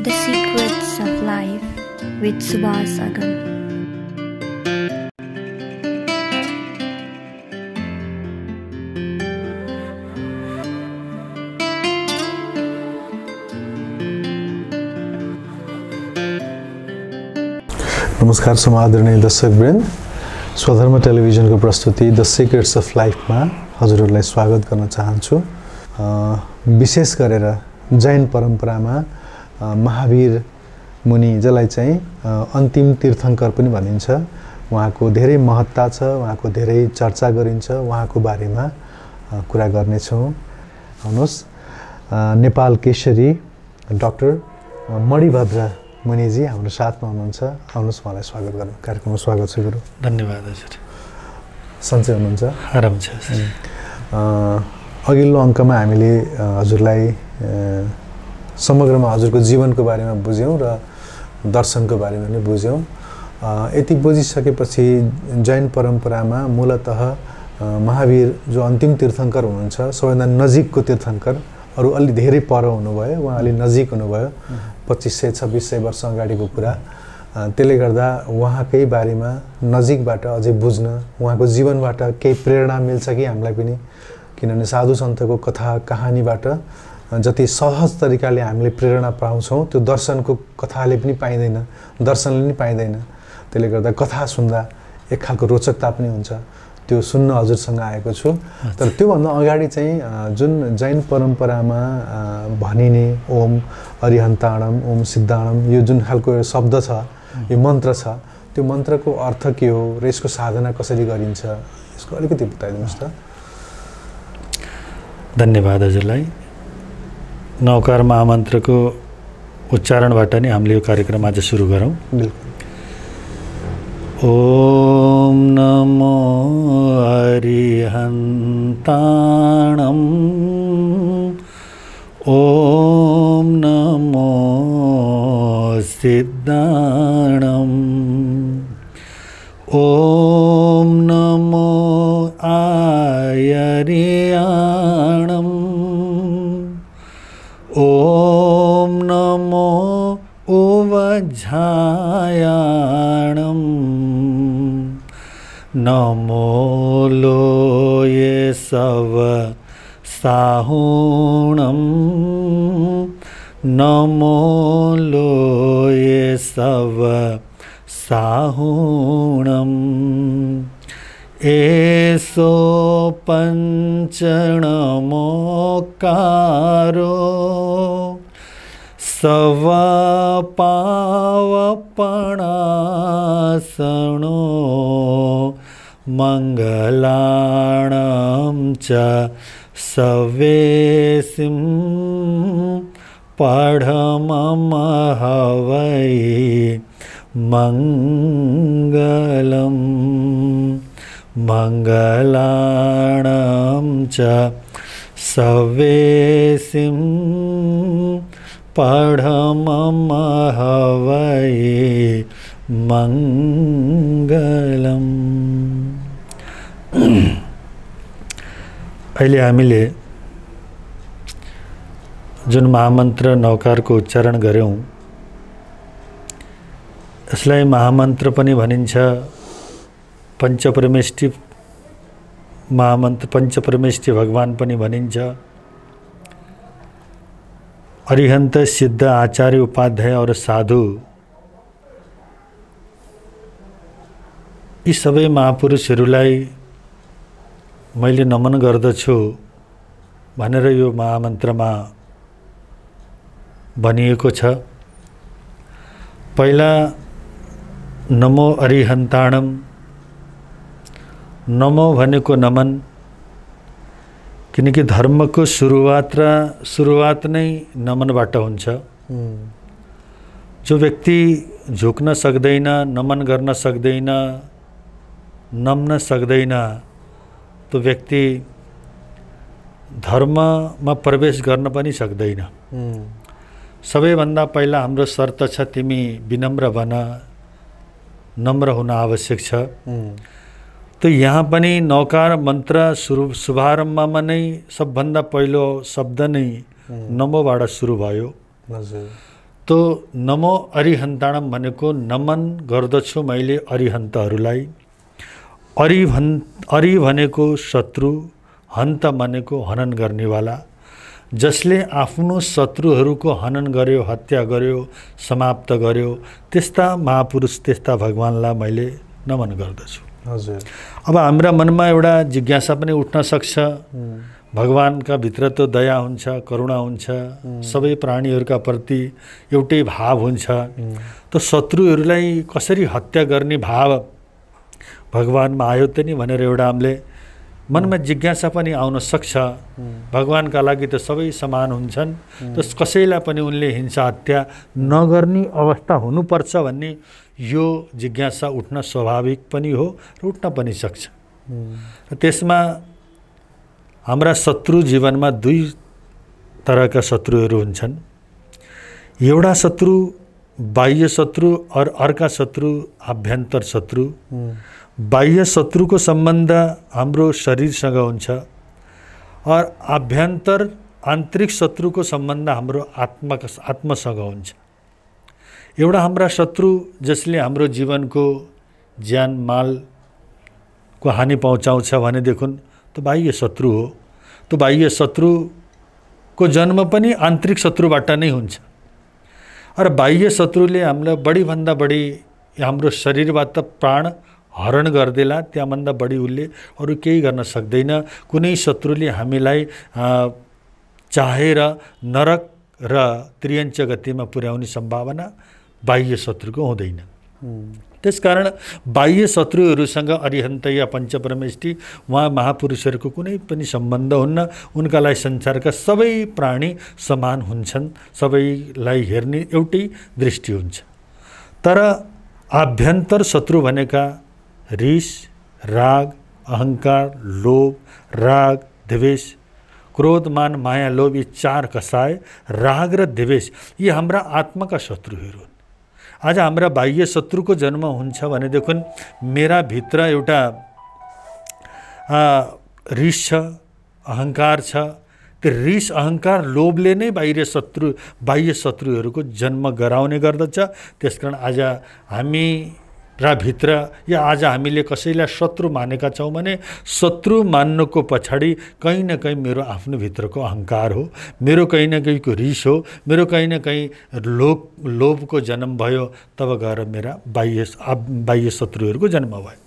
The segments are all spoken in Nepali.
The Secrets of Life with Subhas Agam. नमस्कार समादरणीय दर्शकवृन्द, स्वधर्म टेलिभिजनको प्रस्तुति द सिक्रेट्स अफ लाइफमा हजुरहरूलाई स्वागत गर्न चाहन्छु। विशेष गरेर जैन परम्परामा महावीर मुनि जसलाई चाहिँ अन्तिम तीर्थङ्कर पनि भनिन्छ, उहाँको धेरै महत्ता छ, उहाँको धेरै चर्चा गरिन्छ, उहाँको बारेमा कुरा गर्नेछौँ। आउनुहोस्, नेपाल केशरी डाक्टर मणिभद्र मुनिजी हाम्रो साथमा हुनुहुन्छ। आउनुहोस्, उहाँलाई स्वागत गरौँ। कार्यक्रममा स्वागत छ गुरु। धन्यवाद हजुर। सन्चै हुनुहुन्छ? आराम छ। अघिल्लो अङ्कमा हामीले हजुरलाई समग्रमा हजुरको जीवनको बारेमा बुझ्यौँ र दर्शनको बारेमा पनि बुझ्यौँ। यति बुझिसकेपछि जैन परम्परामा मूलतः महावीर जो अन्तिम तीर्थङ्कर हुनुहुन्छ, सबैभन्दा नजिकको तीर्थङ्कर, अरू अलि धेरै पर हुनुभयो, उहाँ अलि नजिक हुनुभयो, 2500-2600 वर्ष अगाडिको कुरा। त्यसले गर्दा उहाँकै बारेमा नजिकबाट अझै बुझ्न, उहाँको जीवनबाट केही प्रेरणा मिल्छ कि हामीलाई पनि, किनभने साधु सन्तको कथा कहानीबाट जति सहज तरिकाले हामीले प्रेरणा पाउँछौँ त्यो दर्शनको कथाले पनि पाइँदैन, दर्शनले पनि पाइँदैन। त्यसले गर्दा कथा सुन्दा एक खालको रोचकता पनि हुन्छ। त्यो सुन्न हजुरसँग आएको छु। तर त्योभन्दा अगाडि चाहिँ जुन जैन परम्परामा भनिने ओम अरिहन्ताणम, ओम सिद्धाणम, यो जुन खालको शब्द छ, यो मन्त्र छ, त्यो मन्त्रको अर्थ के हो र यसको साधना कसरी गरिन्छ, यसको अलिकति बताइदिनुहोस् त। धन्यवाद हजुरलाई। नौकार महामन्त्रको उच्चारणबाट नै हामीले यो कार्यक्रम आज सुरु गरौँ। बिल्कुल। ओम नमो अरिहन्ताणम, ओम नमो सिद्धाणम, ओम नमो आयर्याणम, ओम नमो उवझायाणम, नमो लोये सव साहुणम, नमो लोये सव साहुणम, एसो पंचणमोकारो सवपावपणासनो, मंगलाणं च सवेसिं पढममहवै मंगलम्, मंगलाणं च सवेसिं पढममहवै मंगलम्। अहिले हामीले जुन महामन्त्र नौकारको उच्चारण गऱ्यौँ, यसलाई महामन्त्र पनि भनिन्छ, पञ्चपरमेष्ठी महामन्त्र, पञ्चपरमेष्ठी भगवान पनि भनिन्छ। अरिहन्त, सिद्ध, आचार्य, उपाध्याय और साधु, यी सबै महापुरुषहरूलाई मैले नमन गर्दछु भनेर यो महामन्त्रमा भनिएको छ। पहिला नमो अरिहन्ताणम, नमो भनेको नमन, किनकि धर्मको सुरुवात नै नमनबाट हुन्छ। जो व्यक्ति झुक्न सक्दैन, नमन गर्न सक्दैन, नम्न सक्दैन, तो व्यक्ति धर्ममा प्रवेश गर्न पनि सक्दैन। सबैभन्दा पहिला हाम्रो शर्त छ, तिमी विनम्र बन, नम्र हुन आवश्यक छ। तो यहाँ पनि नौकार मन्त्र शुभारम्भमा नै सबभन्दा पहिलो शब्द नै नमोबाट सुरु भयो। तो नमो अरिहन्ताणम भनेको नमन गर्दछु मैले अरिहन्तहरूलाई। अरि भनेको शत्रु, हन्त भनेको हनन गर्नेवाला, जसले आफ्नो शत्रुहरूको हनन गर्यो, हत्या गर्यो, समाप्त गर्यो, त्यस्ता महापुरुष, त्यस्ता भगवानलाई मैले नमन गर्दछु। हजुर। अब हाम्रा मनमा एउटा जिज्ञासा पनि उठ्न सक्छ, भगवानका भित्र त दया हुन्छ, करुणा हुन्छ, सबै प्राणीहरूका प्रति एउटै भाव हुन्छ, त शत्रुहरूलाई कसरी हत्या गर्ने भाव भगवानमा आयो त नि भनेर एउटा हामीले मनमा जिज्ञासा पनि आउन सक्छ। भगवानका लागि त सबै समान हुन्छन्, त कसैलाई पनि उनले हिंसा हत्या नगर्ने अवस्था हुनुपर्छ भन्ने यो जिज्ञासा उठ्न स्वाभाविक पनि हो र उठ्न पनि सक्छ। र त्यसमा हाम्रा शत्रु जीवनमा दुई तरहका शत्रुहरू हुन्छन्। एउटा शत्रु बाह्य शत्रु और अर्का शत्रु आभ्यन्तर शत्रु। बाह्य शत्रुको सम्बन्ध हाम्रो शरीरसँग हुन्छ और आभ्यन्तर आन्तरिक शत्रुको सम्बन्ध हाम्रो आत्मासँग हुन्छ। एउटा हाम्रा शत्रु जसले हाम्रो जीवनको ज्यान मालको हानि पहुँचाउँछ भनेदेखि तो बाह्य शत्रु हो। तो बाह्य शत्रुको जन्म पनि आन्तरिक शत्रुबाट नै हुन्छ। और बाह्य शत्रुले हामीलाई बढीभन्दा बढी हाम्रो शरीरबाट प्राण हरण गर्देला, त्यहाँभन्दा बढी उसले अरू केही गर्न सक्दैन। कुनै शत्रुले हामीलाई चाहेर नरक र त्रियञ्च गतिमा पुर्याउने सम्भावना बाह्य शत्रुको हुँदैन। त्यसकारण बाह्य शत्रुहरूसँग अरिहन्त या पञ्चपरमेष्टि उहाँ महापुरुषहरूको कुनै पनि सम्बन्ध हुन्न। उनका लागि संसारका सबै प्राणी समान हुन्छन्, सबैलाई हेर्ने एउटै दृष्टि हुन्छ। तर आभ्यन्तर शत्रु भनेका रिस, राग, अहंकार, लोभ, राग, द्वेष, क्रोध, मान, माया, लोभ, यी चार कसाय राग र द्वेष यी हाम्रा आत्माका शत्रुहरू हुन्। आज हाम्रा बाह्य शत्रुको जन्म हुन्छ भनेदेखि मेरा भित्र एउटा रिस छ, अहंकार छ। त्यो रिस, अहंकार, लोभले नै बाह्य शत्रुहरूको जन्म गराउने गर्दछ। त्यसकारण आज हामी र भित्र या आज हामीले कसैलाई शत्रु मानेका छौँ भने शत्रु मान्नुको पछाडि कहीँ न कहीँ मेरो आफ्नो भित्रको अहंकार हो, मेरो कहीँ न कहीँको रिस हो, मेरो कहीँ न कहीँ लोभको जन्म भयो। तब गएर मेरा बाह्य शत्रुहरूको जन्म भयो।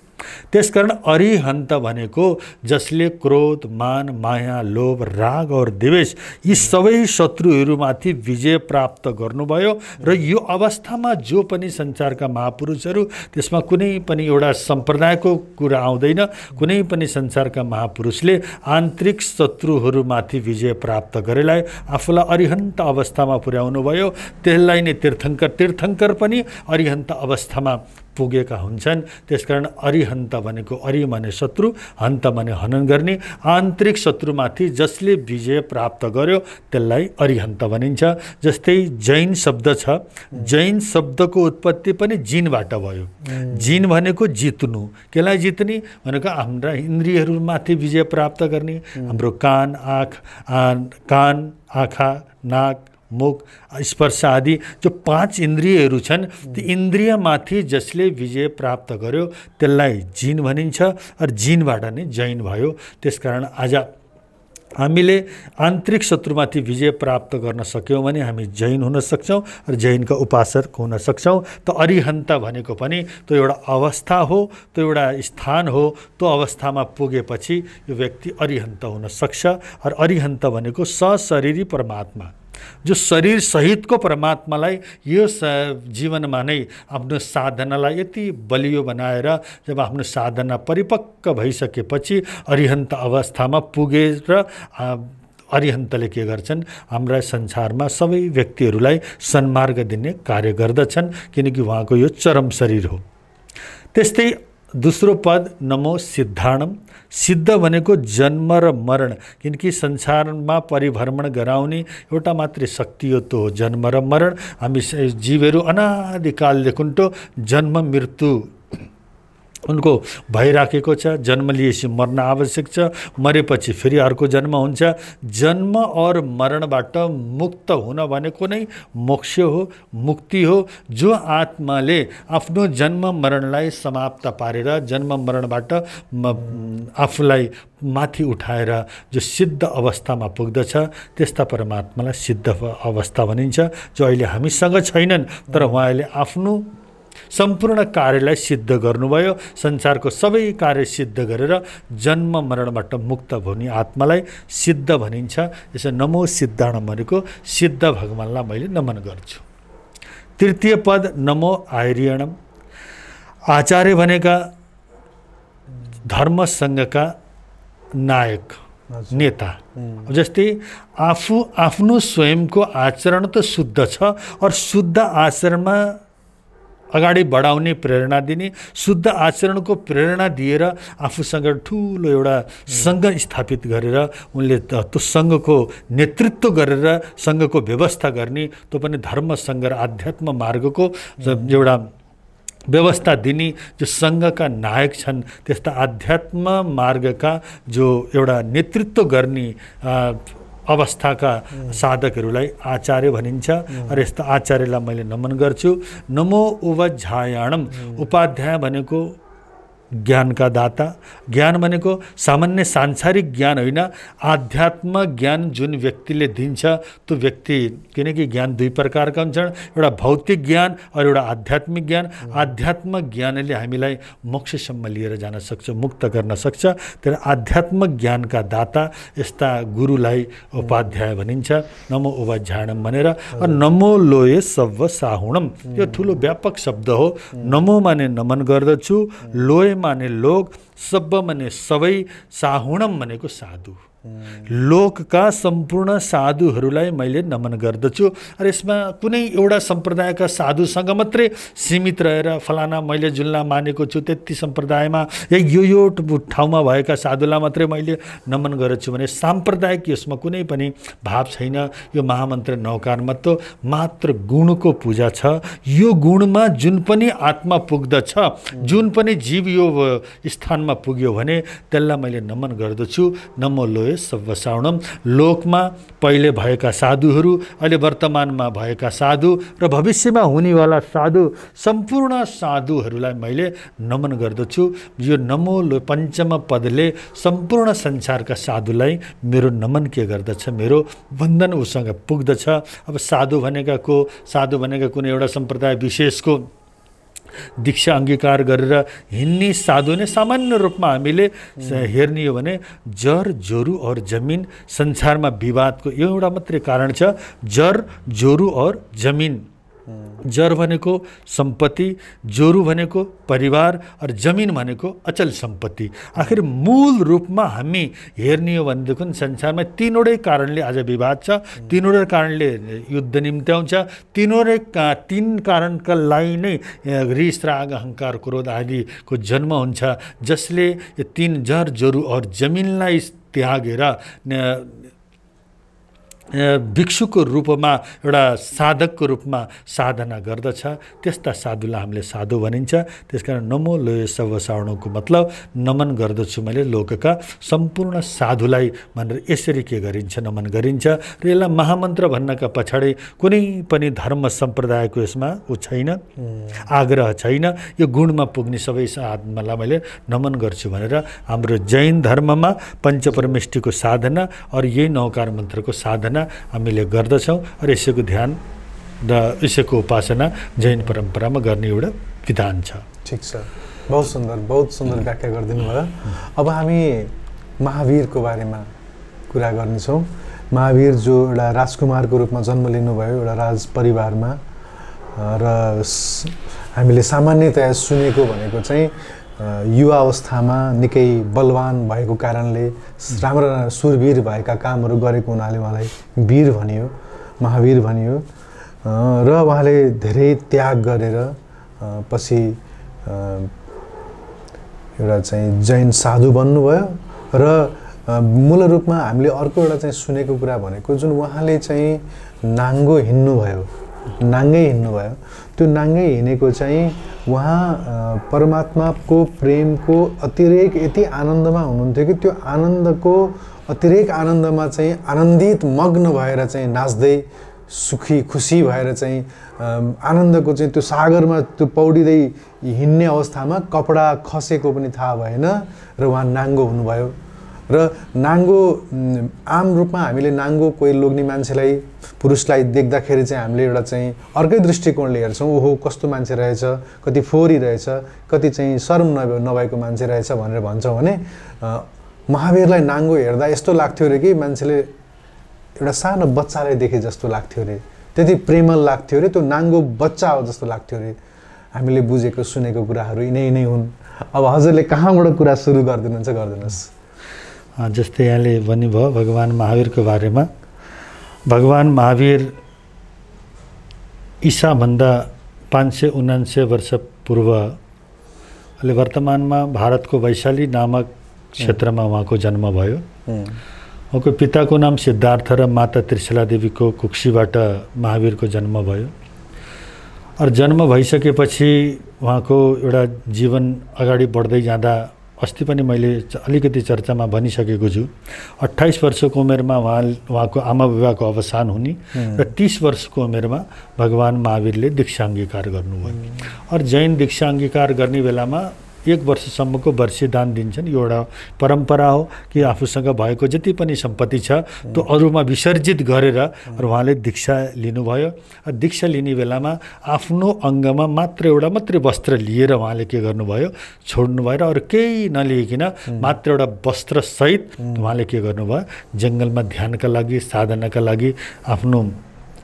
त्यसकारण अरिहन्त भनेको जसले क्रोध, मान, माया, लोभ, राग और द्वेष यी सबै शत्रुहरूमाथि विजय प्राप्त गर्नुभयो। र यो अवस्थामा जो पनि संसारका महापुरुषहरू, त्यसमा कुनै पनि एउटा सम्प्रदायको कुरा आउँदैन। कुनै पनि संसारका महापुरुषले आन्तरिक शत्रुहरूमाथि विजय प्राप्त गरेलाई आफूलाई अरिहन्त अवस्थामा पुर्याउनु भयो। त्यसलाई नै तीर्थङ्कर पनि अरिहन्त अवस्थामा पुगेका हुन्छन्। त्यसकारण अरिहन्त भनेको अरि माने शत्रु, हन्त माने हनन गर्ने। आन्तरिक शत्रुमाथि जसले विजय प्राप्त गर्यो त्यसलाई अरिहन्त भनिन्छ। जस्तै जैन शब्द छ, जैन शब्दको उत्पत्ति पनि जिनबाट भयो। जिन भनेको जित्नु, केलाई जित्ने भनेको हाम्रा इन्द्रियहरूमाथि विजय प्राप्त गर्ने। हाम्रो कान, आँखा, नाक, मुख, स्पर्श आदि जो 5 इन्द्रियहरू छन्, ती इन्द्रियमाथि जसले विजय प्राप्त गर्यो त्यसलाई जिन भनिन्छ। र जिनबाट नै जैन भयो। त्यसकारण आज हामीले आन्तरिक शत्रुमाथि विजय प्राप्त गर्न सक्यौँ भने हामी जैन हुन सक्छौँ र जैनका उपासक हुन सक्छौँ। त अरिहन्त भनेको पनि त्यो एउटा अवस्था हो, त्यो एउटा स्थान हो। त्यो अवस्थामा पुगेपछि यो व्यक्ति अरिहन्त हुन सक्छ। र अरिहन्त भनेको सशरीरी परमात्मा, जो शरीर सहितको परमात्मालाई यो जीवनमा नै आफ्नो साधनालाई यति बलियो बनाएर जब आफ्नो साधना परिपक्व भइसकेपछि अरिहन्त अवस्थामा पुगेर अरिहन्तले के गर्छन्, हाम्रा संसारमा सबै व्यक्तिहरूलाई सन्मार्ग दिने कार्य गर्दछन्, किनकि उहाँको यो चरम शरीर हो। त्यस्तै दोस्रो पद नमो सिद्धाणम। सिद्ध भनेको जन्म र मरण, किनकि संसारमा परिभ्रमण गराउने एउटा मात्रै शक्ति हो, त्यो जन्म र मरण। हामी जीवहरू अनादिकालदेखि जन्म मृत्यु उनको भइराखेको छ। जन्म लिएपछि मर्न आवश्यक छ, मरेपछि फेरि अर्को जन्म हुन्छ। जन्म और मरणबाट मुक्त हुन भनेको नै मोक्ष हो, मुक्ति हो। जो आत्माले आफ्नो जन्म मरणलाई समाप्त पारेर जन्म मरणबाट आफूलाई माथि उठाएर जो सिद्ध अवस्थामा पुग्दछ त्यस्ता परमात्मालाई सिद्ध अवस्था भनिन्छ। जो अहिले हामीसँग छैनन् तर उहाँले आफ्नो सम्पूर्ण कार्यलाई सिद्ध गर्नुभयो। संसारको सबै कार्य सिद्ध गरेर जन्म मरणबाट मुक्त हुने आत्मालाई सिद्ध भनिन्छ। यसो नमो सिद्धाणम भनेको सिद्ध भगवानलाई मैले नमन गर्छु। तृतीय पद नमो आर्यणम। आचार्य भनेका धर्म संघका नायक नेता। जस्तै आफ्नो स्वयंको आचरण त शुद्ध छ और शुद्ध आचरणमा अगाडि बढाउने प्रेरणा दिने, शुद्ध आचरणको प्रेरणा दिएर आफूसँग ठुलो एउटा सङ्घ स्थापित गरेर उनले त्यो सङ्घको नेतृत्व गरेर सङ्घको व्यवस्था गर्ने, त्यो पनि धर्म सङ्घ र आध्यात्म मार्गको एउटा व्यवस्था दिने जो सङ्घका नायक छन्, त्यस्ता आध्यात्म मार्गका जो एउटा नेतृत्व गर्ने अवस्थाका साधकहरूलाई आचार्य भनिन्छ। र यस्ता आचार्यलाई मैले नमन गर्छु। नमो उपाध्यायणम। उपाध्याय भनेको ज्ञानका दाता। ज्ञान भनेको सामान्य सांसारिक ज्ञान होइन, आध्यात्म ज्ञान जुन व्यक्तिले दिन्छ त्यो व्यक्ति, किनकि ज्ञान दुई प्रकारका हुन्छन्, एउटा भौतिक ज्ञान और एउटा आध्यात्मिक ज्ञान। आध्यात्म ज्ञानले हामीलाई मोक्षसम्म लिएर जान सक्छ, मुक्त गर्न सक्छ। तर आध्यात्म ज्ञानका दाता यस्ता गुरुलाई उपाध्याय भनिन्छ। नमो उपाध्यायणम भनेर। नमो लोये सव्व साहुणम, यो ठुलो व्यापक शब्द हो। नमो माने नमन गर्दछु, लोय माने लोक, सब्ब माने सबै, साहुणम भनेको साधु। लोकका सम्पूर्ण साधुहरूलाई मैले नमन गर्दछु। र यसमा कुनै एउटा सम्प्रदायका साधुसँग मात्रै सीमित रहेर फलाना मैले जुनलाई मानेको छु त्यति सम्प्रदायमा यो ठाउँमा भएका साधुलाई मात्रै मैले नमन गर्छु भने साम्प्रदायिक यसमा कुनै पनि भाव छैन। यो महामन्त्र नौकारमा त मात्र गुणको पूजा छ। यो गुणमा जुन पनि आत्मा पुग्दछ, जुन पनि जीव यो स्थानमा पुग्यो भने त्यसलाई मैले नमन गर्दछु। नमो लोय सव्व साहुणम। लोकमा पहिले भएका साधुहरू, अहिले वर्तमानमा भएका साधु र भविष्यमा हुनेवाला साधु, सम्पूर्ण साधुहरूलाई मैले नमन गर्दछु। यो नमो लोय पञ्चम पदले सम्पूर्ण संसारका साधुलाई मेरो नमन के गर्दछ, मेरो बन्धन उसँग पुग्दछ। अब साधु भनेका कुनै एउटा सम्प्रदाय विशेषको दीक्षा अंगीकार गरेर हिँड्ने साधु नै सामान्य रूपमा हामीले हेर्ने हो भने जर, जोरु और जमिन संसारमा विवादको एउटा मात्रै कारण छ, जर, जोरु और जमिन। जर भनेको सम्पत्ति, जोरु भनेको परिवार और जमिन भनेको अचल सम्पत्ति। आखिर मूल रूपमा हामी हेर्ने हो भनेदेखि संसारमा तीनवटै कारणले आज विवाद छ, तीनवटै कारणले युद्ध निम्त्याउँछ, तीन कारणका लागि नै रिस, राग, अहंकार, क्रोध आदिको जन्म हुन्छ, जसले यो तीन जर, जोरु और जमिनलाई त्यागेर भिक्षुको रूपमा एउटा साधकको रूपमा साधना गर्दछ। त्यस्ता साधुलाई हामीले साधु भनिन्छ। त्यसकारण नमो लोय सव्व साहुणको मतलब नमन गर्दछु मैले लोकका सम्पूर्ण साधुलाई भनेर यसरी के गरिन्छ, नमन गरिन्छ। र यसलाई महामन्त्र भन्नका पछाडि कुनै पनि धर्म सम्प्रदायको यसमा छैन, आग्रह छैन। यो गुणमा पुग्ने सबै आत्मालाई मैले नमन गर्छु भनेर हाम्रो जैन धर्ममा पञ्चपरमेष्ठीको साधना और यही नौकार मन्त्रको साधना हामीले गर्दछौँ। र यसैको ध्यान र यसैको उपासना जैन परम्परामा गर्ने एउटा विधान छ। ठिक छ, बहुत सुन्दर व्याख्या गरिदिनु भयो। अब हामी महावीरको बारेमा कुरा गर्नेछौँ। महावीर जो एउटा राजकुमारको रूपमा जन्म लिनुभयो एउटा राज परिवारमा, र हामीले सामान्यतया सुनेको भनेको चाहिँ युवा अवस्थामा निकै बलवान भएको कारणले राम्रा सुरवीर भएका कामहरू गरेको हुनाले उहाँलाई वीर भनियो, महावीर भनियो। र उहाँले धेरै त्याग गरेर पछि एउटा चाहिँ जैन साधु बन्नुभयो। र मूल रूपमा हामीले अर्को एउटा चाहिँ सुनेको कुरा भनेको जुन उहाँले चाहिँ नाङ्गो हिँड्नुभयो, नाङ्गै हिँड्नुभयो। त्यो नाङ्गै हिँडेको चाहिँ उहाँ परमात्माको प्रेमको अतिरेक यति आनन्दमा हुनुहुन्थ्यो कि त्यो आनन्दको अतिरेक आनन्दमा चाहिँ आनन्दित मग्न भएर चाहिँ नाच्दै सुखी खुसी भएर चाहिँ आनन्दको चाहिँ त्यो सागरमा त्यो पौडिँदै हिँड्ने अवस्थामा कपडा खसेको पनि थाहा भएन र उहाँ नाङ्गो हुनुभयो। र नाङ्गो आम रूपमा हामीले नाङ्गो कोही लोग्ने मान्छेलाई पुरुषलाई देख्दाखेरि चाहिँ हामीले एउटा चाहिँ अर्कै दृष्टिकोणले हेर्छौँ, ओहो कस्तो मान्छे रहेछ, कति फोहोरी रहेछ, कति चाहिँ शर्म नभएको मान्छे रहेछ भनेर भन्छौँ भने महावीरलाई नाङ्गो हेर्दा यस्तो लाग्थ्यो अरे कि मान्छेले एउटा सानो बच्चालाई देखे जस्तो लाग्थ्यो अरे, त्यति प्रेमल लाग्थ्यो अरे, त्यो नाङ्गो बच्चा हो जस्तो लाग्थ्यो अरे। हामीले बुझेको सुनेको कुराहरू यिनै हुन्। अब हजुरले कहाँबाट कुरा सुरु गरिदिनुहुन्छ, गरिदिनुहोस्। जस्तै यहाँले भन्नुभयो भगवान् महावीरको बारेमा। भगवान् महावीर ईसाभन्दा 579 वर्ष पूर्व अहिले वर्तमानमा भारतको वैशाली नामक क्षेत्रमा उहाँको जन्म भयो। उहाँको पिताको नाम सिद्धार्थ र माता त्रिशला देवीको कुक्षीबाट महावीरको जन्म भयो। और जन्म भइसकेपछि उहाँको एउटा जीवन अगाडि बढ्दै जाँदा अस्ति पनि मैले अलिकति चर्चामा भनिसकेको छु, 28 वर्षको उमेरमा उहाँको आमा बुबाको अवसान हुने र 30 वर्षको उमेरमा भगवान् महावीरले दीक्षा अंगीकार गर्नुभयो। और जैन दीक्षा अंगीकार गर्ने बेलामा 1 वर्षसम्मको वर्षीदान दिन्छन्। यो एउटा परम्परा हो कि आफूसँग भएको जति पनि सम्पत्ति छ त्यो अरूमा विसर्जित गरेर उहाँले दीक्षा लिनुभयो। दीक्षा लिने बेलामा आफ्नो अङ्गमा मात्रै वस्त्र लिएर उहाँले के गर्नुभयो, छोड्नुभयो र अरू केही नलिइकन मात्र एउटा वस्त्रसहित उहाँले के गर्नुभयो, जङ्गलमा ध्यानका लागि साधनाका लागि आफ्नो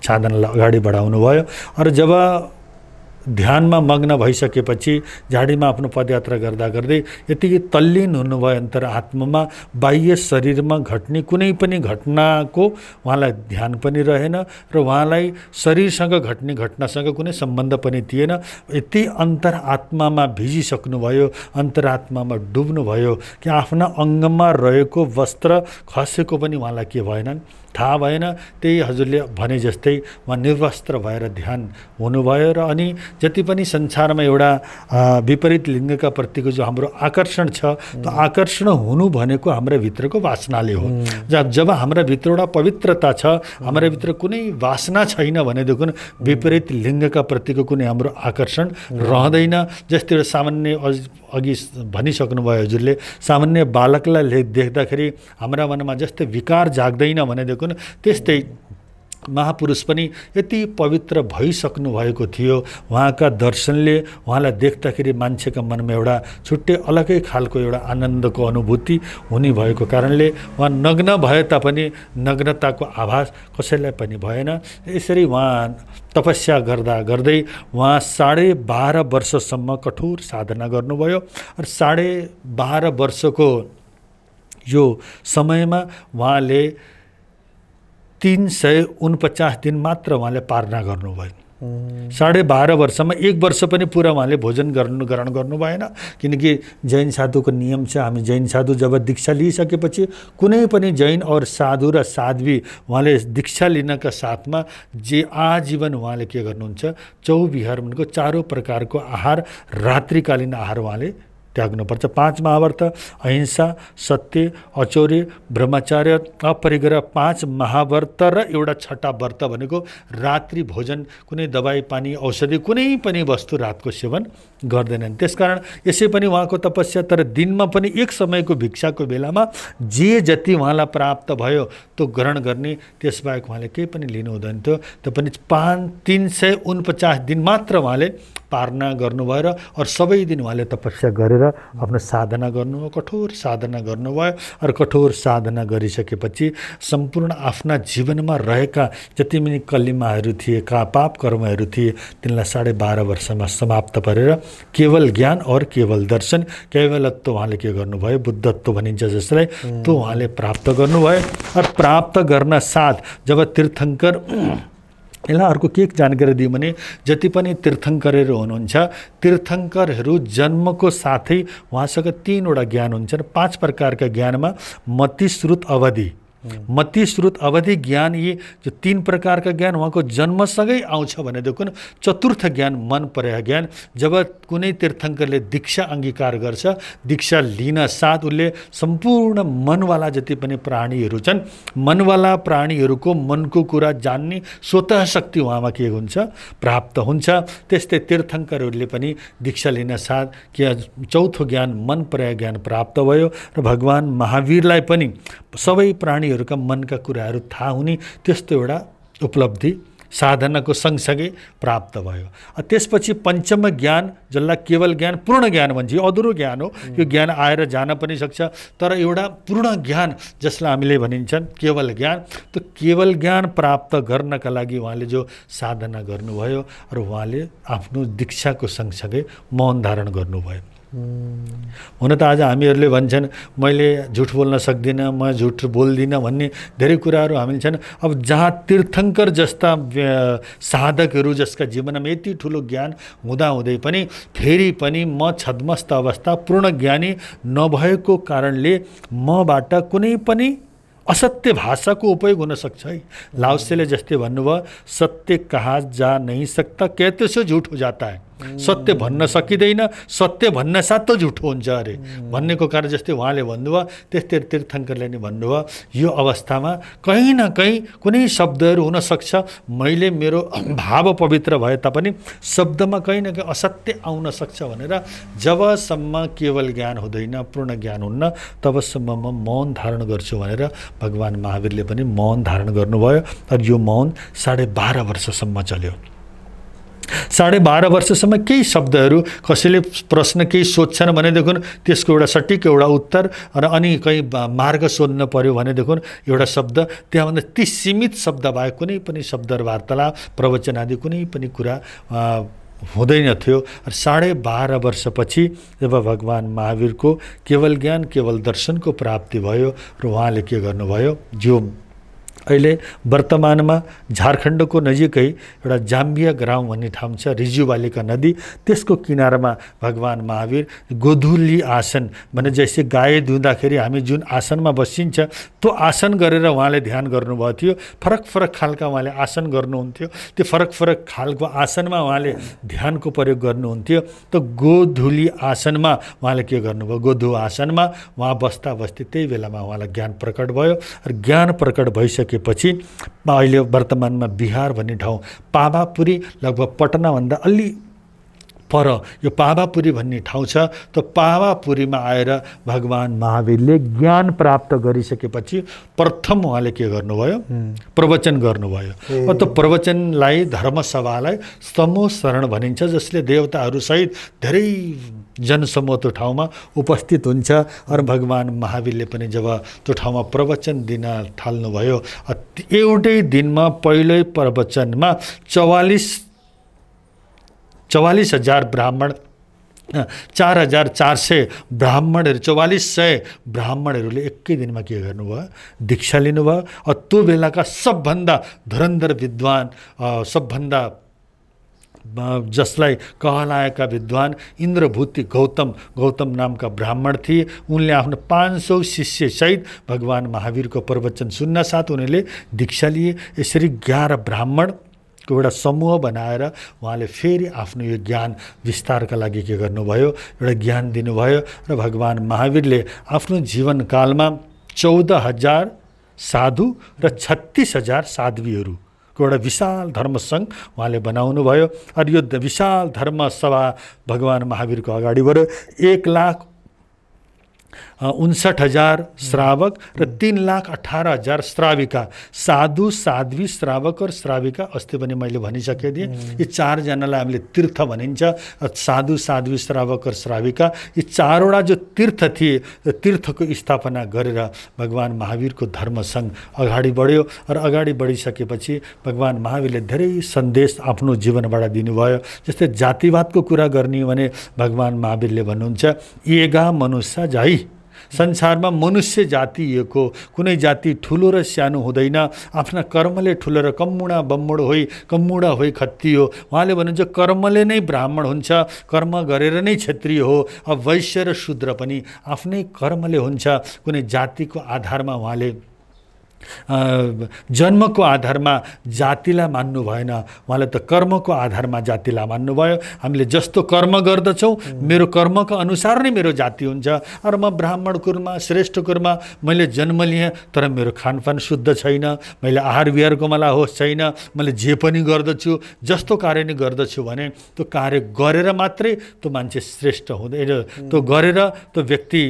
साधनालाई अगाडि बढाउनु भयो। र जब ध्यानमा मग्न भइसकेपछि झाडीमा आफ्नो पदयात्रा गर्दा गर्दै यतिकै तल्लीन हुनुभयो अन्तरात्मामा, बाह्य शरीरमा घट्ने कुनै पनि घटनाको उहाँलाई ध्यान पनि रहेन र उहाँलाई शरीरसँग घट्ने घटनासँग कुनै सम्बन्ध पनि थिएन। यति अन्तरात्मामा भिजिसक्नुभयो, अन्तरात्मामा डुब्नुभयो कि आफ्ना अङ्गमा रहेको वस्त्र खसेको पनि उहाँलाई के भएन, थाहा भएन। त्यही हजुरले भने जस्तै उहाँ निर्वस्त्र भएर ध्यान हुनुभयो। र अनि जति पनि संसारमा एउटा विपरीत लिङ्गका प्रतिको जो हाम्रो आकर्षण छ, त्यो आकर्षण हुनु भनेको हाम्रो भित्रको वासनाले हो। जब हाम्रो भित्र एउटा पवित्रता छ, हाम्रो भित्र कुनै वासना छैन भनेदेखि विपरीत लिङ्गका प्रतिको कुनै हाम्रो आकर्षण रहँदैन। जस्तै एउटा सामान्य अघि भनिसक्नुभयो हजुरले, सामान्य बालकलाई देख्दाखेरि हाम्रा मनमा जस्तै विकार जाग्दैन भनेदेखि त्यस्तै महापुरुष पनि यति पवित्र भइसक्नु भएको थियो। उहाँका दर्शनले उहाँलाई देख्दाखेरि मान्छेका मनमा एउटा छुट्टै अलगै खालको एउटा आनन्दको अनुभूति हुने भएको कारणले उहाँ नग्न भए तापनि नग्नताको आभास कसैलाई पनि भएन। यसरी उहाँ तपस्या गर्दा गर्दै उहाँ 12.5 वर्षसम्म कठोर साधना गर्नुभयो। र 12.5 वर्षको यो समयमा उहाँले 349 दिन मात्र उहाँले पारणा गर्नुभयो। 12.5 वर्षमा 1 वर्ष पनि पुरा उहाँले भोजन ग्रहण गर्नु भएन। किनकि जैन साधुको नियम छ, हामी जैन साधु जब दीक्षा लिइसकेपछि कुनै पनि जैन और साधु र साध्वी उहाँले दीक्षा लिनका साथमा जे आजीवन उहाँले के गर्नुहुन्छ, चौविहार भनेको 4 प्रकारको आहार, रात्रिकालीन आहार उहाँले त्याग्नुपर्छ। 5 महाव्रत, अहिंसा, सत्य, अचौर्य, ब्रह्मचार्य, अपरिग्रह 5 महाव्रत र एउटा 6ठा व्रत भनेको रात्रि भोजन, कुनै दबाई पानी औषधि कुनै पनि वस्तु रातको सेवन गर्दैनन्। त्यसकारण यसै पनि उहाँको तपस्या, तर दिनमा पनि एक समयको भिक्षाको बेलामा जे जति उहाँलाई प्राप्त भयो त्यो ग्रहण गर्ने, त्यसबाहेक उहाँले केही पनि लिनु हुँदैन थियो। त्यो पनि 349 दिन मात्र उहाँले पारणा गर्नुभयो र और सबै दिन उहाँले तपस्या गरेर आफ्नो साधना गर्नुभयो, कठोर साधना गर्नुभयो। र कठोर साधना गरिसकेपछि सम्पूर्ण आफ्ना जीवनमा रहेका जति पनि कलिमाहरू थिए, पाप कर्महरू थिए, तिनलाई 12.5 वर्षमा समाप्त गरेर केवल ज्ञान और केवल दर्शन, केवलत्व उहाँले के गर्नुभयो, बुद्धत्व भनिन्छ जसलाई, त्यो उहाँले प्राप्त गर्नुभयो। र प्राप्त गर्न साथ जब तीर्थङ्कर, यसलाई अर्को के जानकारी दियो भने जति पनि तीर्थङ्करहरू हुनुहुन्छ, तीर्थङ्करहरू जन्मको साथै उहाँसँग 3 वटा ज्ञान हुन्छन्। 5 प्रकारका ज्ञानमा मति, श्रुत, अवधि मति श्रुत अवधि ज्ञान, यी जो 3 प्रकारका ज्ञान उहाँको जन्मसँगै आउँछ भनेदेखि चतुर्थ ज्ञान मन परेका ज्ञान। जब कुनै तीर्थङ्करले दीक्षा अंगीकार गर्छ, दीक्षा लिन साथ उसले सम्पूर्ण मनवाला जति पनि प्राणीहरू छन्, मनवाला प्राणीहरूको मनको कुरा जान्ने स्वतः शक्ति उहाँमा के हुन्छ, प्राप्त हुन्छ। त्यस्तै तीर्थङ्करहरूले पनि दीक्षा लिन साथ के चौथो ज्ञान मन परेका ज्ञान प्राप्त भयो र भगवान महावीरलाई पनि सबै प्राणीहरूका मनका कुराहरू थाहा हुने त्यस्तो एउटा उपलब्धि साधनाको सँगसँगै प्राप्त भयो। त्यसपछि पञ्चम ज्ञान, जसलाई केवल ज्ञान, पूर्ण ज्ञान भन्छ, यो अधुरो ज्ञान हो। यो ज्ञान आएर जान पनि सक्छ, तर एउटा पूर्ण ज्ञान जसलाई हामीले भनिन्छन् केवल ज्ञान, त्यो केवल ज्ञान प्राप्त गर्नका लागि उहाँले जो साधना गर्नुभयो र उहाँले आफ्नो दीक्षाको सँगसँगै मौन धारण गर्नुभयो। हुन त आज हामीहरूले भन्छन् मैले झुट बोल्न सक्दिनँ, म झुट बोल्दिनँ भन्ने धेरै कुराहरू हामी छन्। अब जहाँ तीर्थङ्कर जस्ता साधकहरू जसका जीवनमा यति ठुलो ज्ञान हुँदाहुँदै पनि फेरि पनि म छद्मस्त अवस्था पूर्ण ज्ञानी नभएको कारणले मबाट कुनै पनि असत्य भाषाको उपयोग हुन सक्छ है। लाओत्सेले जस्तै भन्नुभयो, सत्य कहा जा नहीं सकता, कहते से झूठ हो जाता है। सत्य भन्न सकिँदैन, सत्य भन्न साथ त झुठो हुन्छ अरे भन्नेको कारण जस्तै उहाँले भन्नुभयो, त्यस्तै तीर्थङ्करले नि भन्नुभयो, यो अवस्थामा कहीँ न कहीँ कुनै शब्दहरू हुन सक्छ, मैले मेरो भाव पवित्र भए तापनि शब्दमा कहीँ न कहीँ असत्य आउन सक्छ भनेर जबसम्म केवल ज्ञान हुँदैन, पूर्ण ज्ञान हुन्न, तबसम्म म मौन धारण गर्छु भनेर भगवान महावीरले पनि मौन धारण गर्नुभयो। र यो मौन 12.5 वर्षसम्म चल्यो। 12.5 वर्षसम्म केही शब्दहरू कसैले प्रश्न केही सोध्छन् भनेदेखि त्यसको एउटा सटिक एउटा उत्तर र अनि कहीँ मार्ग सोध्न पर्यो भनेदेखि एउटा शब्द, त्यहाँभन्दा ती सीमित शब्द बाहेक कुनै पनि शब्द वार्तालाप प्रवचन आदि कुनै पनि कुरा हुँदैन थियो। 12.5 वर्षपछि जब भगवान महावीरको केवल ज्ञान केवल दर्शनको प्राप्ति भयो र उहाँले के गर्नुभयो, जो अहिले वर्तमानमा झारखण्डको नजिकै एउटा जाम्बिया ग्राउँ भन्ने ठाउँ छ, रिजुबालिका नदी, त्यसको किनारमा भगवान महावीर गोधुली आसन भने जैसे गाई धुँदाखेरि हामी जुन आसनमा बसिन्छ त्यो आसन गरेर उहाँले ध्यान गर्नुभएको थियो। फरक फरक खालका उहाँले आसन गर्नुहुन्थ्यो, त्यो फरक फरक खालको आसनमा उहाँले ध्यानको प्रयोग गर्नुहुन्थ्यो। त गोधुली आसनमा उहाँले के गर्नुभयो, गोधु आसनमा उहाँ बस्दा बस्दै त्यही बेलामा उहाँलाई ज्ञान प्रकट भयो। र ज्ञान प्रकट भइसकेपछि अहिले वर्तमानमा बिहार भन्ने ठाउँ पावापुरी लगभग पटनाभन्दा अलि पर यो पावापुरी भन्ने ठाउँ छ। त पावापुरीमा आएर भगवान महावीरले ज्ञान प्राप्त गरिसकेपछि प्रथम उहाँले के गर्नुभयो, प्रवचन गर्नुभयो। त प्रवचनलाई धर्मसभालाई समूह शरण भनिन्छ, जसले देवताहरूसहित धेरै जनसमूह त्यो ठाउँमा उपस्थित हुन्छ। र भगवान महावीरले पनि जब त्यो ठाउँमा प्रवचन दिन थाल्नुभयो, एउटै दिनमा पहिलो प्रवचनमा 44,000 ब्राह्मण, 4,400 ब्राह्मणहरू, 4,400 ब्राह्मणहरूले एकै दिनमा के गर्नुभयो, दीक्षा लिनुभयो। त्यो बेलाका सबभन्दा धुरन्धर विद्वान, सबभन्दा जसलाई कहलाएका विद्वान इन्द्रभूति गौतम नामका ब्राह्मण थिए। उनले आफ्नो 500 शिष्यसहित भगवान महावीरको प्रवचन सुन्न साथ उनीहरूले दीक्षा लिए। यसरी 11 ब्राह्मणको एउटा समूह बनाएर उहाँले फेरि आफ्नो यो ज्ञान विस्तारका लागि के गर्नुभयो, एउटा ज्ञान दिनुभयो। र भगवान महावीरले आफ्नो जीवनकालमा 14,000 साधु र 36,000 साध्वीहरू को एउटा विशाल धर्मसङ्घ उहाँले बनाउनु भयो। र यो विशाल धर्मसभा भगवान महावीरको अगाडिबाट 1,59,000 श्रावक र 3,18,000 श्राविका, साधु साध्वी श्रावक र श्राविका अस्ति पनि मैले भनिसकेँ थिएँ। यी 4 जनालाई हामीले तीर्थ भनिन्छ। साधु साध्वी श्रावक र श्राविका यी 4वटा जो तीर्थ थिए, तीर्थको स्थापना गरेर भगवान महावीरको धर्मसङ्घ अगाडि बढ्यो। र अगाडि बढिसकेपछि भगवान महावीरले धेरै सन्देश आफ्नो जीवनबाट दिनुभयो। जस्तै जातिवादको कुरा गर्ने भने भगवान महावीरले भन्नुहुन्छ, एगा मनुष्य जाई, संसारमा मनुष्य जाति एक हो, कुनै जाति ठुलो र सानो हुँदैन, आफ्ना कर्मले ठुलो र कम्मुडा कम्मुडा होइ खत्ती हो। उहाँले भन्नुहुन्छ कर्मले नै ब्राह्मण हुन्छ, कर्म गरेर नै क्षत्रिय हो। अब वैश्य र शूद्र पनि आफ्नै कर्मले हुन्छ, कुनै जातिको आधारमा उहाँले जन्मको आधारमा जातिलाई मान्नु भएन, उहाँले त कर्मको आधारमा जातिलाई मान्नुभयो। हामीले जस्तो कर्म गर्दछौँ मेरो कर्मको अनुसार नै मेरो जाति हुन्छ। अरू म ब्राह्मण कुलमा श्रेष्ठ कुलमा मैले जन्म लिएँ तर मेरो खानपान शुद्ध छैन, मैले आहार विहारको मलाई होस छैन, मैले जे पनि गर्दछु जस्तो कार्य नै गर्दछु भने त्यो कार्य गरेर मात्रै त्यो मान्छे श्रेष्ठ हुँदैन। त्यो गरेर त्यो व्यक्ति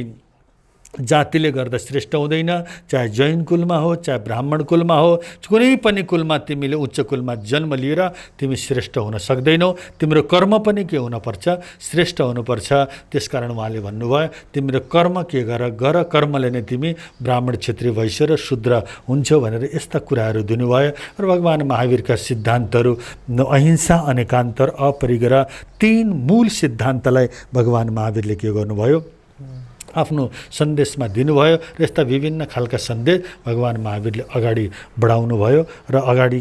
जातिले गर्दा श्रेष्ठ हुँदैन। चाहे जैन कुलमा हो, चाहे ब्राह्मण कुलमा हो, कुनै पनि कुलमा तिमीले उच्च कुलमा जन्म लिएर तिमी श्रेष्ठ हुन सक्दैनौ। तिम्रो कर्म पनि के हुनुपर्छ? श्रेष्ठ हुनुपर्छ। त्यसकारण उहाँले भन्नुभयो तिम्रो कर्म के गर कर्मले नै तिमी ब्राह्मण, क्षत्रिय, वैश्य र शूद्र हुन्छौ भनेर यस्ता कुराहरू दिनुभयो। र भगवान् महावीरका सिद्धान्तहरू अहिंसा, अनेकान्तर, अपरिग्रह 3 मूल सिद्धान्तलाई भगवान् महावीरले के गर्नुभयो? आफ्नो सन्देशमा दिनुभयो। र यस्ता विभिन्न खालका सन्देश भगवान् महावीरले अगाडि बढाउनु भयो। र अगाडि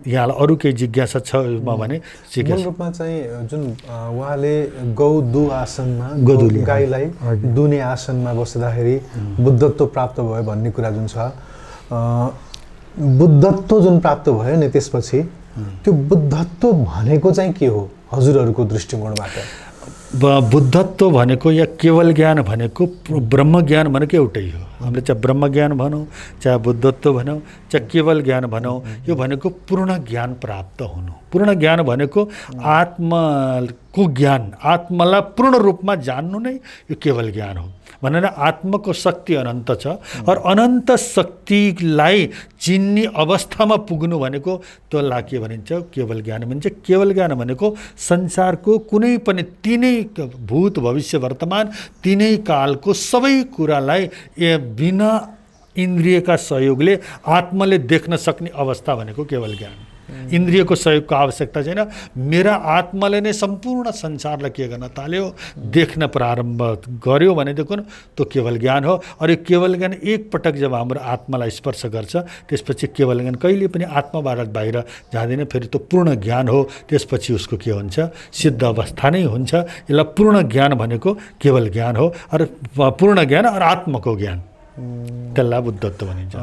यहाँलाई अरू केही जिज्ञासा छ भने मूल रूपमा चाहिँ जुन उहाँले गौदु आसनमा गाईलाई दुने आसनमा बस्दाखेरि बुद्धत्व प्राप्त भयो भन्ने कुरा जुन छ, बुद्धत्व जुन प्राप्त भयो नि त्यसपछि त्यो बुद्धत्व भनेको चाहिँ के हो हजुरहरूको दृष्टिकोणबाट? बुद्धत्व भनेको या केवल ज्ञान भनेको ब्रह्म ज्ञान भनेको एउटै हो। हामीले चाहे ब्रह्म ज्ञान भनौँ, चाहे बुद्धत्व भनौँ, चाहे केवल ज्ञान भनौँ, यो भनेको पूर्ण ज्ञान प्राप्त हुनु। पूर्ण ज्ञान भनेको आत्माको ज्ञान, आत्मालाई पूर्ण रूपमा जान्नु नै यो केवल ज्ञान हो। भनेर आत्माको शक्ति अनन्त छ और अनन्त शक्तिलाई चिन्ने अवस्थामा पुग्नु भनेको त्यसलाई के भनिन्छ? केवल ज्ञान भनिन्छ। केवल ज्ञान भनेको संसारको कुनै पनि तीनै भूत, भविष्य, वर्तमान तीनै कालको सबै कुरालाई बिना इन्द्रियका सहयोगले आत्माले देख्न सक्ने अवस्था भनेको केवल ज्ञान। इन्द्रियको सहयोगको आवश्यकता छैन। मेरा आत्माले नै सम्पूर्ण संसारलाई के गर्न थाल्यो? देख्न प्रारम्भ गर्यो भनेदेखि त्यो केवल ज्ञान हो। और यो केवल ज्ञान एकपटक जब हाम्रो आत्मालाई स्पर्श गर्छ त्यसपछि केवल ज्ञान कहिले पनि आत्माबाट बाहिर जाँदैन, फेरि त्यो पूर्ण ज्ञान हो। त्यसपछि उसको के हुन्छ? सिद्ध अवस्था नै हुन्छ। यसलाई पूर्ण ज्ञान भनेको केवल ज्ञान हो। और पूर्ण ज्ञान और आत्माको ज्ञान त्यसलाई बुद्धत्व भनिन्छ।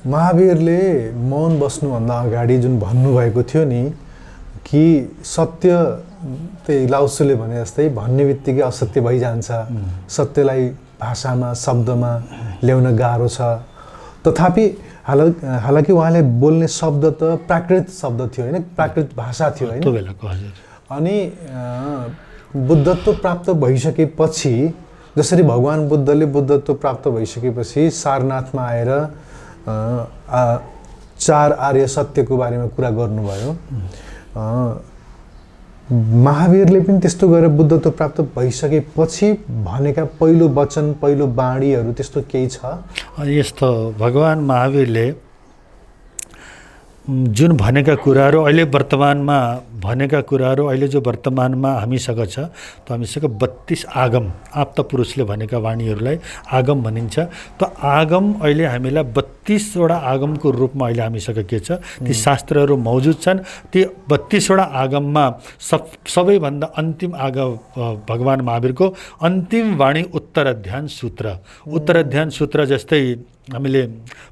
महावीरले मौन बस्नुभन्दा अगाडि जुन भन्नुभएको थियो नि कि सत्य त्यही लाउसूले भने जस्तै भन्ने बित्तिकै असत्य भइजान्छ, सत्यलाई भाषामा शब्दमा ल्याउन गाह्रो छ। तथापि हालाकि उहाँले बोल्ने शब्द त प्राकृत शब्द थियो होइन, प्राकृत भाषा थियो होइन। अनि बुद्धत्व प्राप्त भइसकेपछि जसरी भगवान् बुद्धले बुद्धत्व प्राप्त भइसकेपछि सारनाथमा आएर 4 आर्य सत्यको बारेमा कुरा गर्नुभयो। महावीरले पनि त्यस्तो गरेर बुद्धत्व प्राप्त भइसकेपछि भनेका पहिलो वचन, पहिलो बाणीहरू त्यस्तो केही छ? यस्तो भगवान् महावीरले जुन भनेका कुराहरू अहिले वर्तमानमा भनेका कुराहरू अहिले जो वर्तमानमा हामीसँग छ त हामीसँग 32 आगम आप्त पुरुषले भनेका वाणीहरूलाई आगम भनिन्छ। त आगम अहिले हामीलाई 32 वटा आगमको रूपमा अहिले हामीसँग के छ? ती शास्त्रहरू मौजुद छन्। ती 32 वटा आगममा सबैभन्दा अन्तिम आगम भगवान् महावीरको अन्तिम वाणी उत्तराध्यान सूत्र। उत्तराध्यान सूत्र जस्तै हामीले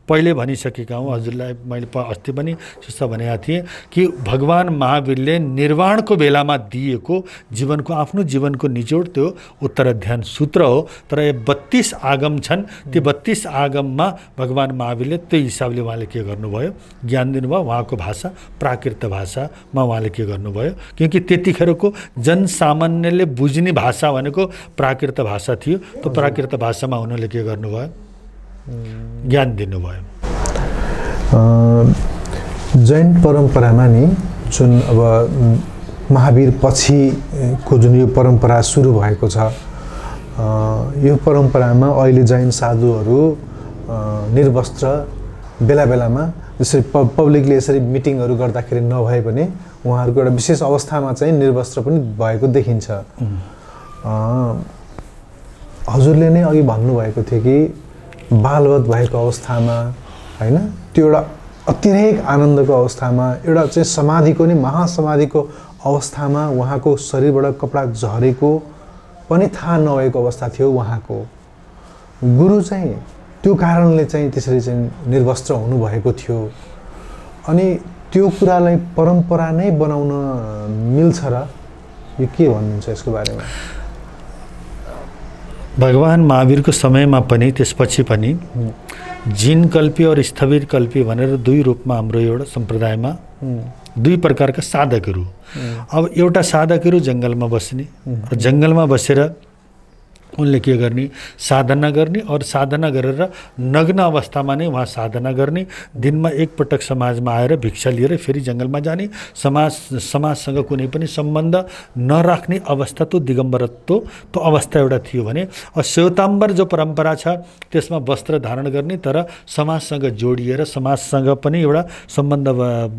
पहिले भनिसकेका हौँ, हजुरलाई मैले अस्ति पनि सुस्ता भनेका थिएँ कि भगवान् महावीरले निर्वाणको बेलामा दिएको जीवनको आफ्नो जीवनको निचोड त्यो उत्तराध्यान सूत्र हो। तर यो 32 आगम छन्। ती 32 आगममा भगवान् महावीरले त्यही हिसाबले उहाँले के गर्नुभयो? ज्ञान दिनुभयो। उहाँको भाषा प्राकृत भाषामा उहाँले के गर्नुभयो? क्योंकि त्यतिखेरको जनसामान्यले बुझ्ने भाषा भनेको प्राकृत भाषा थियो। त्यो प्राकृत भाषामा उनीहरूले के गर्नुभयो? ज्ञान दिनुभयो। जैन परम्परामा नि जुन अब महावीर पछिको जुन यो परम्परा सुरु भएको छ, यो परम्परामा अहिले जैन साधुहरू निर्वस्त्र बेला बेलामा जसरी पब्लिकले यसरी मिटिङहरू गर्दाखेरि नभए पनि उहाँहरूको एउटा विशेष अवस्थामा चाहिँ निर्वस्त्र पनि भएको देखिन्छ। हजुरले नै अघि भन्नुभएको थियो कि बालवत भएको अवस्थामा हैन, त्यो एउटा अतिरेक आनन्दको अवस्थामा, एउटा चाहिँ समाधिको नि महासमाधिको अवस्थामा उहाँको शरीरबाट कपडा झरेको पनि थाहा नभएको अवस्था थियो उहाँको। गुरु चाहिँ त्यो कारणले चाहिँ त्यसरी चाहिँ निर्वस्त्र हुनुभएको थियो अनि त्यो कुरालाई परम्परा नै बनाउन मिल्छ र यो के भन्नुहुन्छ यसको बारेमा? भगवान महावीरको समयमा पनि त्यसपछि पनि जिन कल्पी और स्थविर कल्पी भनेर दुई रूपमा हाम्रो एउटा सम्प्रदायमा दुई प्रकारका साधकहरू। अब एउटा साधकहरू जङ्गलमा बस्ने र जङ्गलमा बसेर उनले के गर्ने साधना गर्ने और साधना गरेर नग्न अवस्थामा नै उहाँ साधना गर्ने, दिनमा एकपटक समाजमा आएर भिक्षा लिएर फेरि जङ्गलमा जाने, समाजसँग कुनै पनि सम्बन्ध नराख्ने अवस्था त्यो दिगम्बरत्व त्यो अवस्था एउटा थियो भने श्वेताम्बर जो परम्परा छ त्यसमा वस्त्र धारण गर्ने तर समाजसँग जोडिएर समाजसँग पनि एउटा सम्बन्ध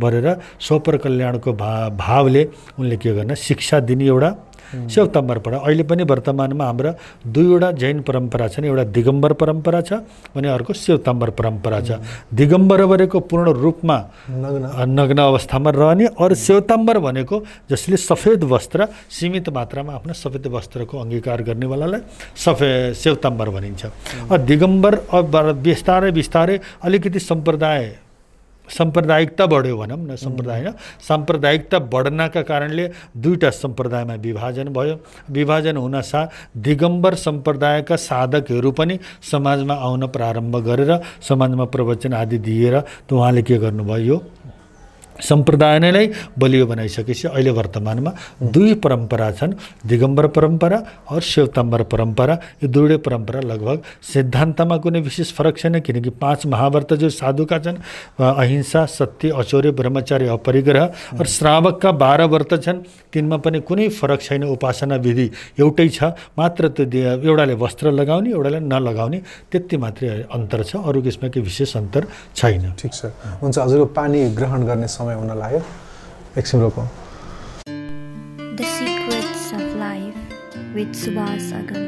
बढेर स्वपर कल्याणको भावले उनले के गर्न शिक्षा दिने एउटा श्वेताम्बर पढ। अहिले पनि वर्तमानमा हाम्रा दुईवटा जैन परम्परा छन्, एउटा दिगम्बर परम्परा छ भने अर्को श्वेताम्बर परम्परा छ। दिगम्बर भनेको पूर्ण रूपमा नग्न अवस्थामा रहने और श्वेताम्बर भनेको जसले सफेद वस्त्र सीमित मात्रामा आफ्नो सफेद वस्त्रको अंगीकार गर्नेवालालाई श्वेताम्बर भनिन्छ। दिगम्बर बिस्तारै बिस्तारै अलिकति साम्प्रदायिकता बढ्यो भनौँ न, साम्प्रदायिकता बढ्नका कारणले दुईटा सम्प्रदायमा विभाजन भयो। विभाजन हुनासाथ दिगम्बर सम्प्रदायका साधकहरू पनि समाजमा आउन प्रारम्भ गरेर समाजमा प्रवचन आदि दिएर त उहाँले के गर्नुभयो यो सम्प्रदाय नै बलियो बनाइसकेपछि अहिले वर्तमानमा दुई परम्परा छन्, दिगम्बर परम्परा और श्वेताम्बर परम्परा। यो दुईवटै परम्परा लगभग सिद्धान्तमा कुनै विशेष फरक छैन किनकि 5 महाव्रत जो साधुका छन् अहिंसा, सत्य, अचौर्य, ब्रह्मचर्य, अपरिग्रह और श्रावकका 12 व्रत छन्, तिनमा पनि कुनै फरक छैन। उपासना विधि एउटै छ, मात्र त्यो एउटाले वस्त्र लगाउने एउटाले नलगाउने त्यति मात्रै अन्तर छ, अरु यसमा केही विशेष अन्तर छैन। ठीक छ, हुन्छ। हजुरको पानी ग्रहण गर्ने समय हुन लाग्यो, एकछिन रोकौं। The Secrets of Life with Subhas Agam।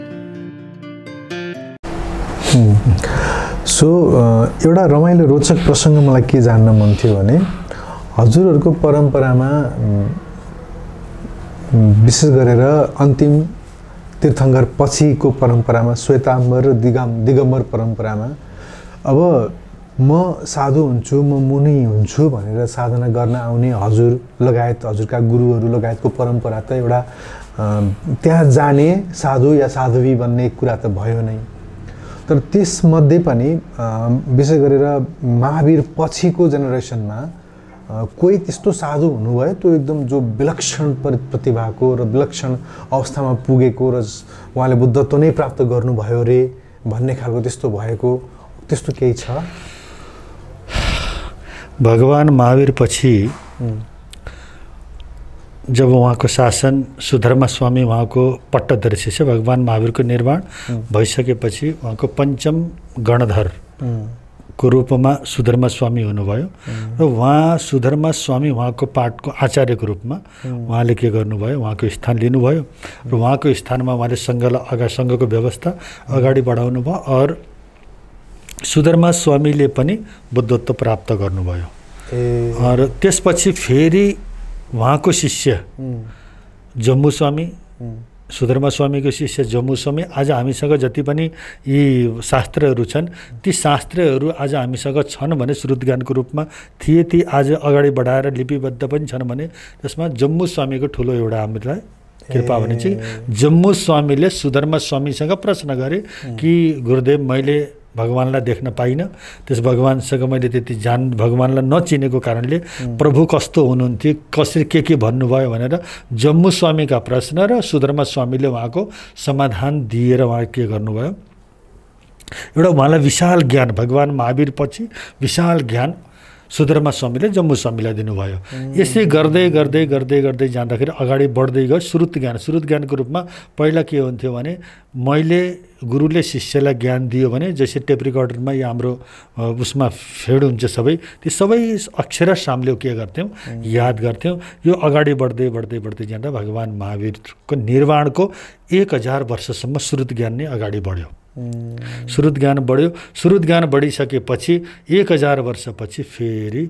So एउटा रमाइलो रोचक प्रसङ्ग मलाई के जान्न मन थियो भने हजुरहरूको परम्परामा विशेष गरेर अन्तिम तीर्थङ्कर पछिको परम्परामा श्वेताम्बर र दिगम्बर परम्परामा अब म साधु हुन्छु, म मुनि हुन्छु भनेर साधना गर्न आउने हजुर लगायत हजुरका गुरुहरू लगायतको परम्परा त एउटा त्यहाँ जाने साधु या साधवी भन्ने कुरा त भयो नै, तर त्यसमध्ये पनि विशेष गरेर महावीर पछिको जेनेरेसनमा कोही त्यस्तो साधु हुनुभयो त्यो एकदम जो विलक्षण प्रतिभाको र विलक्षण अवस्थामा पुगेको र उहाँले बुद्धत्व नै प्राप्त गर्नुभयो रे भन्ने खालको त्यस्तो भएको त्यस्तो केही छ? भगवान महावीर पछि जब उहाँको शासन सुधर्मा स्वामी उहाँको पट्टदर्शी छ, भगवान महावीरको निर्माण भइसकेपछि उहाँको पञ्चम गणधर को रूपमा सुधर्मा स्वामी हुनुभयो र उहाँ सुधर्मा स्वामी उहाँको पाठको आचार्यको रूपमा उहाँले के गर्नुभयो उहाँको स्थान लिनुभयो र उहाँको स्थानमा उहाँले सङ्घको व्यवस्था अगाडि बढाउनु भयो और सुधर्मा स्वामीले पनि बुद्धत्व प्राप्त गर्नुभयो। और त्यसपछि फेरि उहाँको शिष्य जम्बू स्वामी, सुधर्मा स्वामीको शिष्य जम्बू स्वामी, आज हामीसँग जति पनि यी शास्त्रहरू छन् ती शास्त्रहरू आज हामीसँग छन् भने श्रुत ज्ञानको रूपमा थिए, ती आज अगाडि बढाएर लिपिबद्ध पनि छन् भने त्यसमा जम्बू स्वामीको ठुलो एउटा हामीलाई कृपा भने चाहिँ जम्बू स्वामीले सुधर्मा स्वामीसँग प्रश्न गरे कि गुरुदेव मैले भगवानलाई देख्न पाइनँ, त्यस भगवानसँग मैले त्यति भगवानलाई नचिनेको कारणले प्रभु कस्तो हुनुहुन्थ्यो कसरी के भन्नुभयो भनेर जम्बू स्वामीका प्रश्न र सुधर्मा स्वामीले उहाँको समाधान दिएर उहाँ के गर्नुभयो एउटा उहाँलाई विशाल ज्ञान, भगवान महावीर पछि विशाल ज्ञान सुधर्मा स्वामीले जम्बू स्वामीलाई दिनुभयो। यसै गर्दै गर्दै गर्दै गर्दै जाँदाखेरि अगाडि बढ्दै गयो श्रुत ज्ञानको रूपमा। पहिला के हुन्थ्यो भने मैले गुरुले शिष्यलाई ज्ञान दियो भने जैसे टेप रेकर्डरमा या हाम्रो उसमा फेड हुन्छ सबै, ती सबै अक्षर सामले के गर्थ्यौँ याद गर्थ्यौँ। यो अगाडि बढ्दै बढ्दै बढ्दै जाँदा भगवान महावीरको निर्वाणको 1000 वर्षसम्म श्रुत ज्ञान नै अगाडि बढ्यो। श्रुत ज्ञान बढ्यो। श्रुत ज्ञान बढिसकेपछि 1000 वर्षपछि फेरि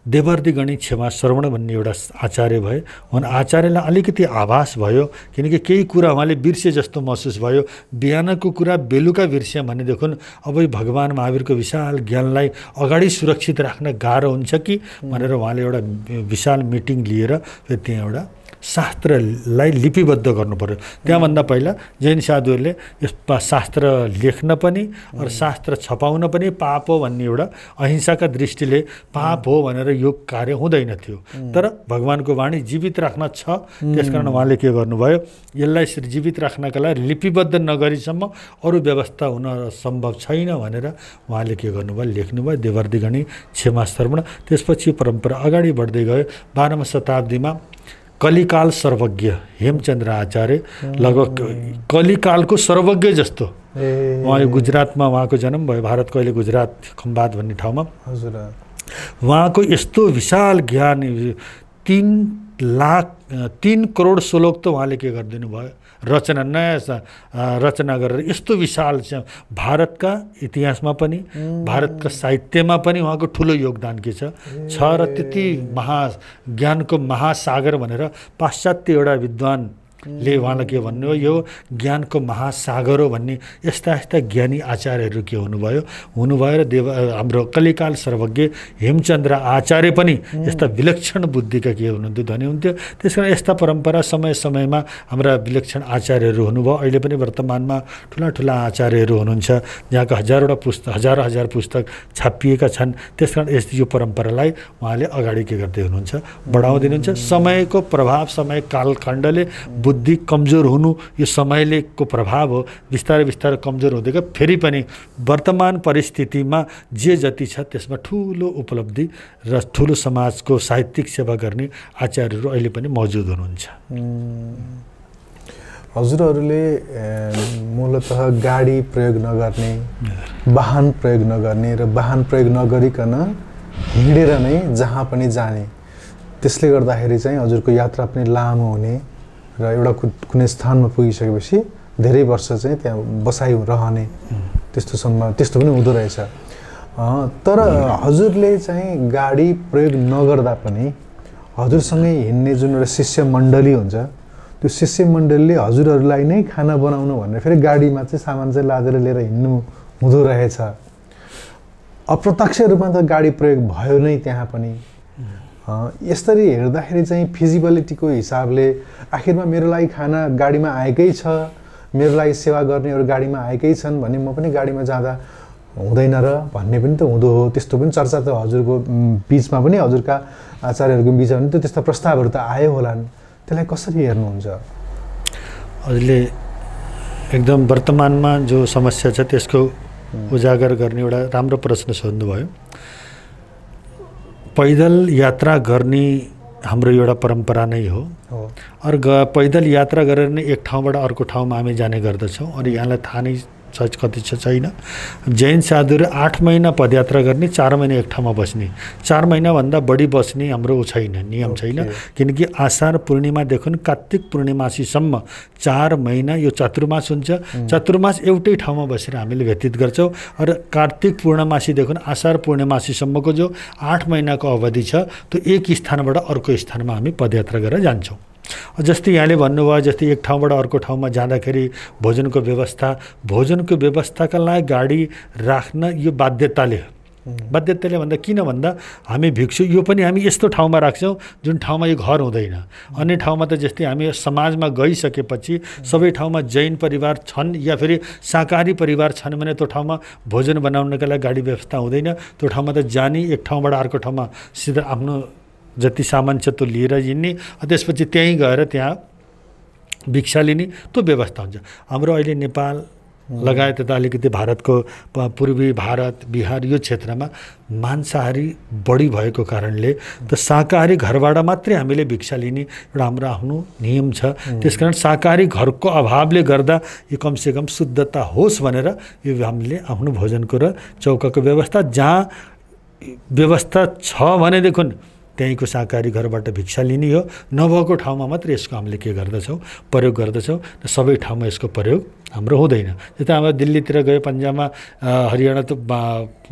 देवर्दी गणी क्षमा श्रवण भन्ने एउटा आचार्य भए। उहाँ आचार्यलाई अलिकति आभास भयो, किनकि केही कुरा उहाँले बिर्से जस्तो महसुस भयो। बिहानको कुरा बेलुका बिर्स्या भनेदेखि अब भगवान् महावीरको विशाल ज्ञानलाई अगाडि सुरक्षित राख्न गाह्रो हुन्छ कि भनेर उहाँले एउटा विशाल मिटिङ लिएर फेरि त्यहाँ एउटा शास्त्रलाई लिपिबद्ध गर्नु पर्यो। त्यहाँभन्दा पहिला जैन साधुहरूले यस शास्त्र लेख्न पनि र शास्त्र छपाउन पनि पाप हो भन्ने एउटा अहिंसाका दृष्टिले पाप हो भनेर यो कार्य हुँदैन थियो। तर भगवानको वाणी जीवित राख्न छ, त्यसकारण उहाँले के गर्नुभयो, यसलाई जीवित राख्नका लागि लिपिबद्ध नगरीसम्म अरू व्यवस्था हुन सम्भव छैन भनेर उहाँले के गर्नुभयो, लेख्नुभयो देवर्दी गणी क्षमा श्रवण। त्यसपछि परम्परा अगाडि बढ्दै गयो। 12औं शताब्दीमा कलिकाल सर्वज्ञ हेमचन्द्र आचार्य, लगभग कलिकालको सर्वज्ञ जस्तो उहाँ गुजरातमा उहाँको जन्म भयो। भारतको अहिले गुजरात खम्बात भन्ने ठाउँमा। हजुर, उहाँको यस्तो विशाल ज्ञान 3 करोड श्लोक त उहाँले के गरिदिनु भयो, रचना, नयाँ रचना गरेर यस्तो विशाल भारतका इतिहासमा पनि भारतका साहित्यमा पनि उहाँको ठुलो योगदान के छ र त्यति ज्ञानको महासागर भनेर पाश्चात्य एउटा विद्वानले उहाँलाई के भन्नुभयो, यो ज्ञानको महासागर हो भन्ने यस्ता यस्ता ज्ञानी आचार्यहरू के हुनुभयो र हाम्रो कलिकाल सर्वज्ञ हेमचन्द्र आचार्य पनि यस्ता विलक्षण बुद्धिका के हुनुहुन्थ्यो, धनी हुन्थ्यो। त्यसकारण यस्ता परम्परा समय समयमा हाम्रा विलक्षण आचार्यहरू हुनुभयो। अहिले पनि वर्तमानमा ठुला ठुला आचार्यहरू हुनुहुन्छ, जहाँका हजार पुस्तक छापिएका छन्। त्यसकारण यो परम्परालाई उहाँले अगाडि के गर्दै हुनुहुन्छ, बढाउँदै हुनुहुन्छ। समयको प्रभाव, समय कालखण्डले बुद्धि कमजोर हुनु यो समयको प्रभाव हो। बिस्तारै बिस्तारै कमजोर हुँदै गयो। फेरि पनि वर्तमान परिस्थितिमा जे जति छ त्यसमा ठुलो उपलब्धि र ठुलो समाजको साहित्यिक सेवा गर्ने आचार्यहरू अहिले पनि मौजुद हुनुहुन्छ। हजुरहरूले मूलतः गाडी प्रयोग नगर्ने, वाहन प्रयोग नगर्ने र वाहन प्रयोग नगरिकन हिँडेर नै जहाँ पनि जाने, त्यसले गर्दाखेरि चाहिँ हजुरको यात्रा पनि लामो हुने र एउटा कुनै स्थानमा पुगिसकेपछि धेरै वर्ष चाहिँ त्यहाँ बसाइ रहने त्यस्तो पनि हुँदो रहेछ। तर हजुरले चाहिँ गाडी प्रयोग नगर्दा पनि हजुरसँगै हिँड्ने जुन एउटा शिष्य मण्डली हुन्छ, त्यो शिष्य मण्डलीले हजुरहरूलाई नै खाना बनाउनु भनेर फेरि गाडीमा चाहिँ सामान चाहिँ लादेर लिएर हिँड्नु हुँदो रहेछ। अप्रत्यक्ष रूपमा त गाडी प्रयोग भयो नै त्यहाँ पनि। यसरी हेर्दाखेरि चाहिँ फिजिबिलिटीको हिसाबले आखिरमा मेरो लागि खाना गाडीमा आएकै छ, मेरो लागि सेवा गर्नेहरू गाडीमा आएकै छन् भने म पनि गाडीमा जाँदा हुँदैन र भन्ने पनि त हुँदो हो। त्यस्तो पनि चर्चा त हजुरको बिचमा पनि, हजुरका आचार्यहरूको बिचमा पनि त त्यस्ता प्रस्तावहरू त आयो होलान्। त्यसलाई कसरी हेर्नुहुन्छ? हजुरले एकदम वर्तमानमा जो समस्या छ त्यसको उजागर गर्ने एउटा राम्रो प्रश्न सोध्नुभयो। पैदल यात्रा गर्ने हाम्रो एउटा परम्परा नै हो। पैदल यात्रा गरेर नै एक ठाउँबाट अर्को ठाउँमा हामी जाने गर्दछौँ। अनि यहाँलाई थाहा नै कति छैन, जैन साधुहरू 8 महिना पदयात्रा गर्ने, 4 महिना एक ठाउँमा बस्ने। 4 महिनाभन्दा बढी बस्ने हाम्रो छैन, नियम छैन। किनकि आषाढ पूर्णिमादेखि कार्तिक पूर्णिमासीसम्म 4 महिना यो चतुर्मास हुन्छ। चतुर्मास एउटै ठाउँमा बसेर हामीले व्यतीत गर्छौँ। र कार्तिक पूर्णमासीदेखि आषाढ पूर्णिमासीसम्मको जो 8 महिनाको अवधि छ, त्यो एक स्थानबाट अर्को स्थानमा हामी पदयात्रा गरेर जान्छौँ। जस्तै यहाँले भन्नुभयो, जस्तै एक ठाउँबाट अर्को ठाउँमा जाँदाखेरि भोजनको व्यवस्थाका लागि गाडी राख्न यो बाध्यताले भन्दा किन भन्दा हामी भिक्षु यो पनि हामी यस्तो ठाउँमा राख्छौँ जुन ठाउँमा यो घर हुँदैन। अन्य ठाउँमा त जस्तै हामी समाजमा गइसकेपछि सबै ठाउँमा जैन परिवार छन् या फेरि शाकाहारी परिवार छन् भने त्यो ठाउँमा भोजन बनाउनका लागि गाडी व्यवस्था हुँदैन। त्यो ठाउँमा त जाने, एक ठाउँबाट अर्को ठाउँमा सिधा आफ्नो जति सामान छ त्यो लिएर हिँड्ने, त्यसपछि त्यहीँ गएर त्यहाँ भिक्षा लिने, त्यो व्यवस्था हुन्छ। हाम्रो अहिले नेपाल लगायत यता अलिकति भारतको पूर्वी भारत, बिहार यो क्षेत्रमा मांसाहारी बढी भएको कारणले त शाकाहारी घरबाट मात्रै हामीले भिक्षा लिने एउटा हाम्रो आफ्नो नियम छ। त्यसकारण शाकाहारी घरको अभावले गर्दा यो कमसेकम शुद्धता होस् भनेर यो हामीले आफ्नो भोजनको र चौकाको व्यवस्था, जहाँ व्यवस्था छ भनेदेखि त्यहीँको शाकाहारी घरबाट भिक्षा लिने हो। नभएको ठाउँमा मात्र यसको हामीले के गर्दछौँ, प्रयोग गर्दछौँ। र सबै ठाउँमा यसको प्रयोग हाम्रो हुँदैन। जस्तै अब दिल्लीतिर गयो, पन्जाबमा, हरियाणा, त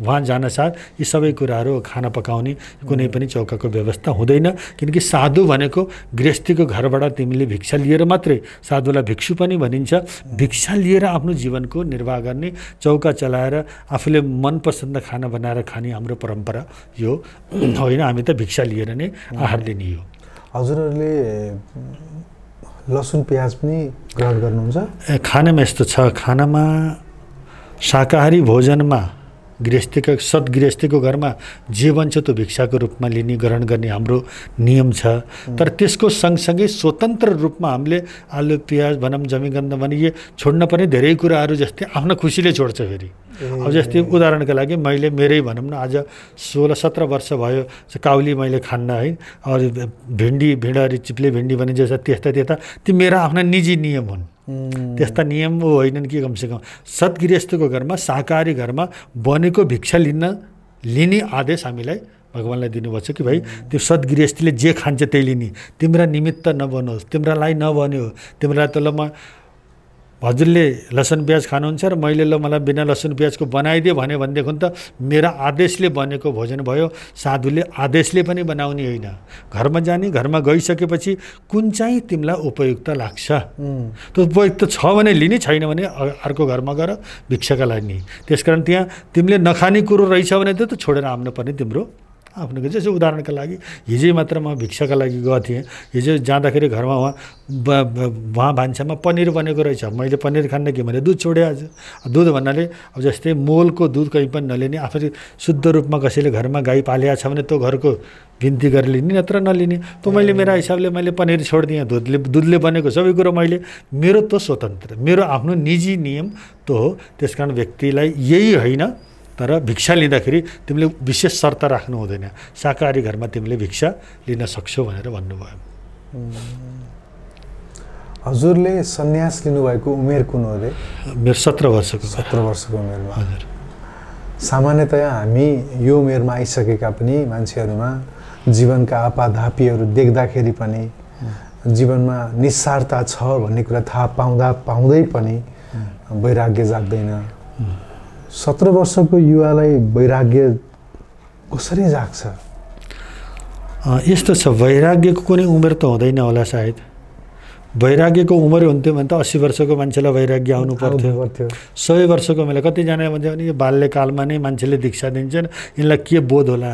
वहाँ जानसाथ यी सबै कुराहरू खाना पकाउने कुनै पनि चौकाको व्यवस्था हुँदैन। किनकि साधु भनेको गृहस्थीको घरबाट तिमीले भिक्षा लिएर मात्रै, साधुलाई भिक्षु पनि भनिन्छ, भिक्षा लिएर आफ्नो जीवनको निर्वाह गर्ने, चौका चलाएर आफूले मनपसन्द खाना बनाएर खाने हाम्रो परम्परा यो होइन। हामी त भिक्षा लिएर नै आहार लिने हो। हजुरहरूले लसुन प्याज पनि ग्रहण गर्नुहुन्छ? खानामा यस्तो छ, खानामा शाकाहारी भोजनमा गृहस्थीको सद्गृहस्थीको घरमा जे बन्छ त्यो भिक्षाको रूपमा लिने ग्रहण गर्ने हाम्रो नियम छ। तर त्यसको सँगसँगै स्वतन्त्र रूपमा हामीले आलु प्याज भनौँ, जमीगन्ध भने छोड्न पनि धेरै कुराहरू जस्तै आफ्नो खुसीले छोड्छ। फेरि अब जस्तै उदाहरणका लागि मैले मेरै भनौँ न, आज 16-17 वर्ष भयो काउली मैले खान्न है, अरू भिडहरी चिप्ले भिन्डी भने जस्तो त्यस्ता ती मेरा आफ्ना निजी नियम हुन्। त्यस्ता नियम होइनन् कि कमसेकम सद्गृहस्थको घरमा, शाकाहारी घरमा बनेको भिक्षा लिने आदेश हामीलाई भगवान्लाई दिनुभएको छ कि भाइ त्यो सद्गृहस्थीले जे खान्छ त्यही लिने, तिम्रा निमित्त नबनोस्, तिम्रालाई नबन्यो, तिम्रा त ल म हजुरले लसुन प्याज खानुहुन्छ र मैले ल मलाई बिना लसुन प्याजको बनाइदियो भनेदेखि त मेरा आदेशले बनेको भोजन भयो। साधुले आदेशले पनि बनाउने होइन। घरमा जाने, घरमा गइसकेपछि कुन चाहिँ तिमीलाई उपयुक्त लाग्छ, त्यो उपयुक्त छ भने लिने, छैन भने अर्को घरमा गएर भिक्षाका लागि। त्यसकारण त्यहाँ तिमीले नखाने कुरो रहेछ भने त छोडेर आउनु पर्ने तिम्रो आफ्नो। जस्तो उदाहरणका लागि हिजै मात्र म भिक्षाका लागि गएको थिएँ। हिजो जाँदाखेरि घरमा वहाँ भान्सामा पनिर बनेको रहेछ। मैले पनिर खान्न कि मैले दुध छोडेँ। आज दुध भन्नाले अब जस्तै मोलको दुध कहीँ पनि नलिने, आफूले शुद्ध रूपमा कसैले घरमा गाई पालेको छ भने त्यो घरको बिन्ती गरेर लिने, नत्र नलिने। त मैले मेरा हिसाबले मैले पनिर छोडिदिएँ। दुधले बनेको सबै कुरो मैले, मेरो त स्वतन्त्र, मेरो आफ्नो निजी नियम त हो। त्यसकारण व्यक्तिलाई यही होइन, तर भिक्षा लिँदाखेरि तिमीले विशेष शर्त राख्नु हुँदैन। शाकाहारी घरमा तिमीले भिक्षा लिन सक्छौ भनेर भन्नुभयो। हजुरले सन्यास लिनुभएको उमेर कुन हो रे? मेरो 17 वर्षको। 17 वर्षको उमेरमा। हजुर। सामान्यतया हामी यो उमेरमा आइसकेका पनि मान्छेहरूमा जीवनका आपाधापीहरू देख्दाखेरि पनि, जीवनमा निस्सारता छ भन्ने कुरा थाहा पाउँदै पनि वैराग्य जाग्दैन। 17 वर्षको युवालाई वैराग्य कसरी जाग्छ? यस्तो छ, वैराग्यको कुनै उमेर त हुँदैन होला सायद। वैराग्यको उमेर हुन्थ्यो भने त 80 वर्षको मान्छेलाई वैराग्य आउनु पर्थ्यो। 100 वर्षको मैले कतिजना भन्छ भने यो बाल्यकालमा नै मान्छेले दीक्षा दिन्छन्, यिनलाई के बोध होला?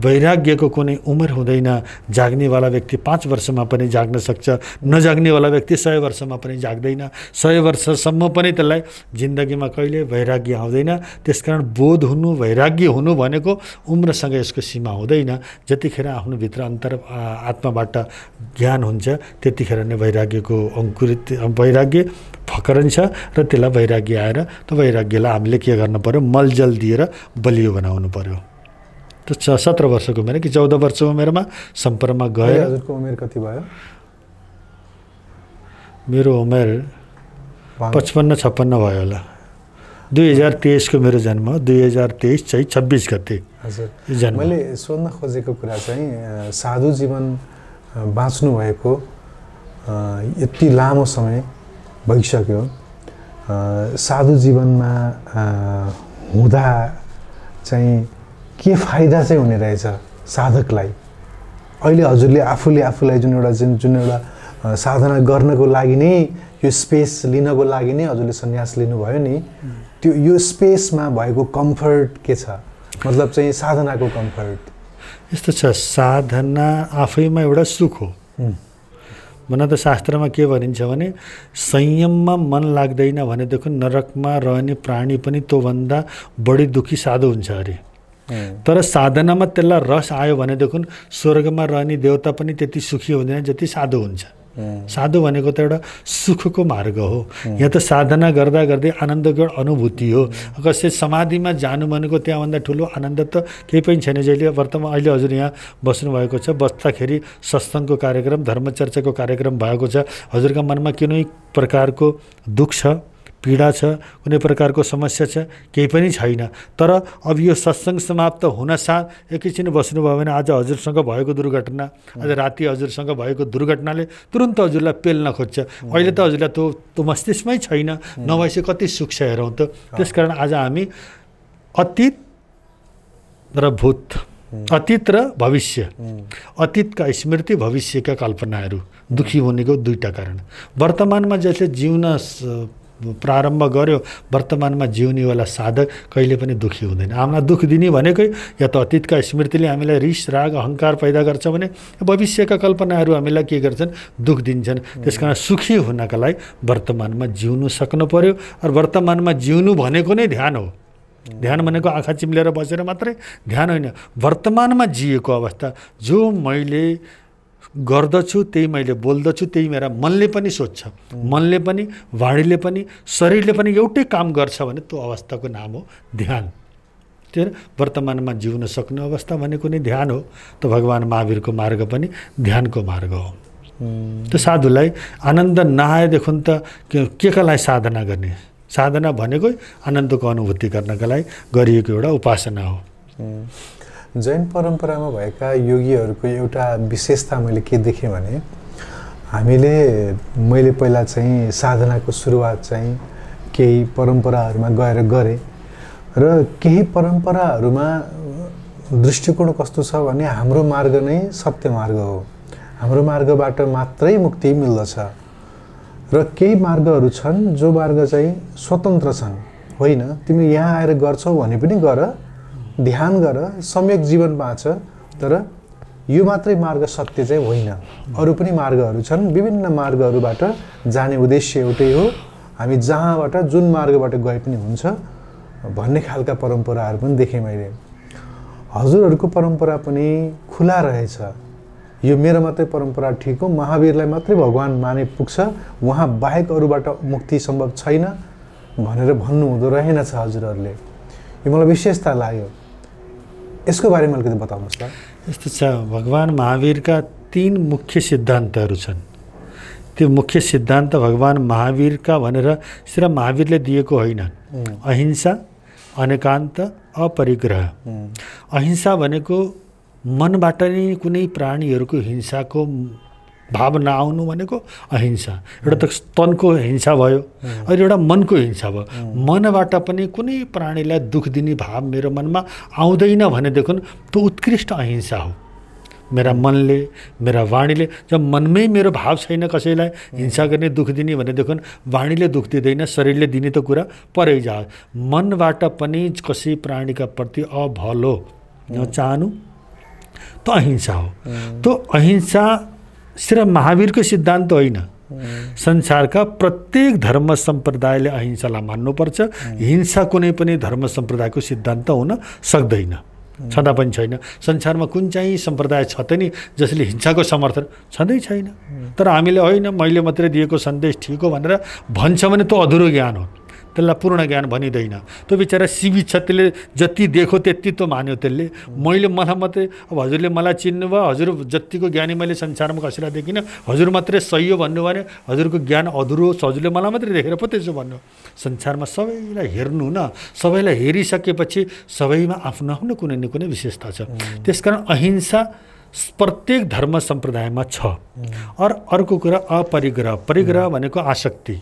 वैराग्यको कुनै उमेर हुँदैन। जाग्नेवाला व्यक्ति 5 वर्षमा पनि जाग्न सक्छ, नजाग्नेवाला व्यक्ति 100 वर्षमा पनि जाग्दैन। 100 वर्षसम्म पनि त्यसलाई जिन्दगीमा कहिले वैराग्य आउँदैन। त्यसकारण बोध हुनु, वैराग्य हुनु भनेको उम्रसँग यसको सीमा हुँदैन। जतिखेर आफ्नो भित्र आत्माबाट ज्ञान हुन्छ त्यतिखेर नै वैराग्यको अंकुरित वैराग्य फकरन्छ र त्यसलाई वैराग्य आएर त वैराग्यलाई हामीले के गर्नु पर्यो? मलजल दिएर बलियो बनाउनु पर्यो। त 17 वर्षको उमेर कि 14 वर्षको उमेरमा सम्पर्कमा गए। हजुरको उमेर कति भयो? मेरो उमेर 55-56 भयो होला। 2023 को मेरो जन्म, 2023 चाहिँ 26 गते। हजुर, मैले सोध्न खोजेको कुरा चाहिँ साधु जीवन बाँच्नु भएको यति लामो समय भइसक्यो, साधु जीवनमा हुँदा चाहिँ के फाइदा चाहिँ हुने रहेछ साधकलाई? अहिले हजुरले आफूलाई जुन एउटा साधना गर्नको लागि नै, यो स्पेस लिनको लागि नै हजुरले सन्यास लिनुभयो नि, त्यो यो स्पेसमा भएको कम्फर्ट के छ? मतलब चाहिँ साधनाको कम्फर्ट यस्तो छ, साधना आफैमा एउटा सुख हो। मन त शास्त्रमा के भनिन्छ भने संयममा मन लाग्दैन भनेदेखि नरकमा रहने प्राणी पनि त्योभन्दा बढी दुखी साधु हुन्छ अरे। तर साधनामा त्यसलाई रस आयो भनेदेखि स्वर्गमा रहने देवता पनि त्यति सुखी हुँदैन जति साधु हुन्छ। साधु भनेको त एउटा सुखको मार्ग हो। यहाँ त साधना गर्दा गर्दै आनन्दको अनुभूति हो। कसै समाधिमा जानु भनेको त्यहाँभन्दा ठुलो आनन्द त केही पनि छैन। जहिले वर्तमान अहिले हजुर यहाँ बस्नुभएको छ, बस्दाखेरि सत्सङ्गको कार्यक्रम, धर्मचर्चाको कार्यक्रम भएको छ, हजुरका मनमा कुनै प्रकारको दुःख छ, पीडा छ, कुनै प्रकारको समस्या छ, केही पनि छैन। तर अब यो सत्सङ्ग समाप्त हुनसाथ एकैछिन बस्नुभयो भने आज हजुरसँग भएको दुर्घटना, आज राति हजुरसँग भएको दुर्घटनाले तुरुन्त हजुरलाई पेल्न खोज्छ। अहिले त हजुरलाई त्यो मस्तिष्कमै छैन, नभएपछि कति सुख छ हेरौँ त। त्यसकारण आज हामी अतीत र भूत, अतीत र भविष्य, अतीतका स्मृति, भविष्यका कल्पनाहरू, दुखी हुनेको दुईटा कारण। वर्तमानमा जसले जिउन प्रारम्भ गर्यो, वर्तमानमा जिउनेवाला साधक कहिले पनि दुखी हुँदैन। हामीलाई दुख दिने भनेकै या त अतीतका स्मृतिले हामीलाई रिस, राग, अहङ्कार पैदा गर्छ भने भविष्यका कल्पनाहरू हामीलाई के गर्छन्, दुख दिन्छन्। त्यसकारण सुखी हुनका लागि वर्तमानमा जिउनु सक्नु पर्यो। र वर्तमानमा जिउनु भनेको नै ध्यान हो। ध्यान भनेको आँखा चिम्लेर बसेर मात्रै ध्यान होइन, वर्तमानमा जिएको अवस्था। जो मैले गर्दछु त्यही मैले बोल्दछु, त्यही मेरा मनले पनि सोध्छ, मनले पनि, वाणीले पनि, शरीरले पनि एउटै काम गर्छ भने त्यो अवस्थाको नाम हो ध्यान। त्यो वर्तमानमा जिउन सक्ने अवस्था भनेको नै ध्यान हो। त भगवान् महावीरको मार्ग पनि ध्यानको मार्ग हो। त्यो साधुलाई आनन्द नआएदेखि त केका लागि साधना गर्ने? साधना भनेकै आनन्दको अनुभूति गर्नका लागि गरिएको एउटा उपासना हो। जैन परम्परामा भएका योगीहरूको एउटा विशेषता मैले के देखेँ भने मैले पहिला चाहिँ साधनाको सुरुवात चाहिँ केही परम्पराहरूमा गएर गरेँ र केही परम्पराहरूमा दृष्टिकोण कस्तो छ भने हाम्रो मार्ग नै सत्य मार्ग हो, हाम्रो मार्गबाट मात्रै मुक्ति मिल्दछ। र केही मार्गहरू छन् जो मार्ग चाहिँ स्वतन्त्र छन्। होइन, तिमी यहाँ आएर गर्छौ भने पनि गर, ध्यान गर, सम्यक जीवन बाँच, तर यो मात्रै मार्ग सत्य चाहिँ होइन। अरू पनि मार्गहरू छन्। विभिन्न मार्गहरूबाट जाने उद्देश्य एउटै हो, हामी जहाँबाट जुन मार्गबाट गए पनि हुन्छ भन्ने खालका परम्पराहरू पनि देखेँ मैले। हजुरहरूको परम्परा पनि खुला रहेछ। यो मेरो मात्रै परम्परा ठिक हो, महावीरलाई मात्रै भगवान माने पुग्छ, उहाँ बाहेक अरूबाट मुक्ति सम्भव छैन भनेर भन्नुहुँदो रहेनछ हजुरहरूले। यो मलाई विशेषता लाग्यो। यसको बारेमा अलिकति बताउनुहोस् त। यस्तो छ, भगवान् महावीरका 3 मुख्य सिद्धान्तहरू छन्। त्यो मुख्य सिद्धान्त भगवान् महावीरका भनेर सिर्फ महावीरले दिएको होइन। अहिंसा, अनेकान्त, अपरिग्रह। अहिंसा भनेको मनबाट नै कुनै प्राणीहरूको हिंसाको भाव नआउनु भनेको अहिंसा। एउटा त तनको हिंसा भयो, अहिले एउटा मनको हिंसा भयो। मनबाट पनि कुनै प्राणीलाई दुख दिने भाव मेरो मनमा आउँदैन भनेदेखि त्यो उत्कृष्ट अहिंसा हो। मेरा मनले, मेरा वाणीले, जब मनमै मेरो भाव छैन कसैलाई हिंसा गर्ने, दुख दिने भनेदेखि वाणीले दुख दिँदैन, शरीरले दिने त कुरा परै जाओ। मनबाट पनि कसै प्राणीका प्रति अभलो नचाहनु त अहिंसा हो। त्यो अहिंसा सिर्फ महावीरको सिद्धान्त होइन, संसारका प्रत्येक धर्म सम्प्रदायले अहिंसालाई मान्नुपर्छ। हिंसा कुनै पनि धर्म सम्प्रदायको सिद्धान्त हुन सक्दैन, छँदा पनि छैन। संसारमा कुन चाहिँ सम्प्रदाय छ त नि जसले हिंसाको समर्थन छँदै छैन। तर हामीले होइन मैले मात्रै दिएको सन्देश ठिक हो भनेर भन्छ भने त्यो अधुरो ज्ञान हो, त्यसलाई पूर्ण ज्ञान भनिँदैन। त्यो बिचरा सीमित छ, त्यसले जति देखो त्यति त मान्यो त्यसले। मलाई मात्रै, अब हजुरले मलाई चिन्नुभयो, हजुर जतिको ज्ञानी मैले संसारमा कसैलाई देखिनँ, हजुर मात्रै सही हो भन्नु भने हजुरको ज्ञान अधुरो, हजुरले मलाई मात्रै देखेर पो त्यसो भन्नु। संसारमा सबैलाई हेर्नु न, सबैलाई हेरिसकेपछि सबैमा आफ्नो आफ्नो कुनै न कुनै विशेषता छ। त्यसकारण अहिंसा प्रत्येक धर्म सम्प्रदायमा छ। अर्को कुरा अपरिग्रह। परिग्रह भनेको आसक्ति,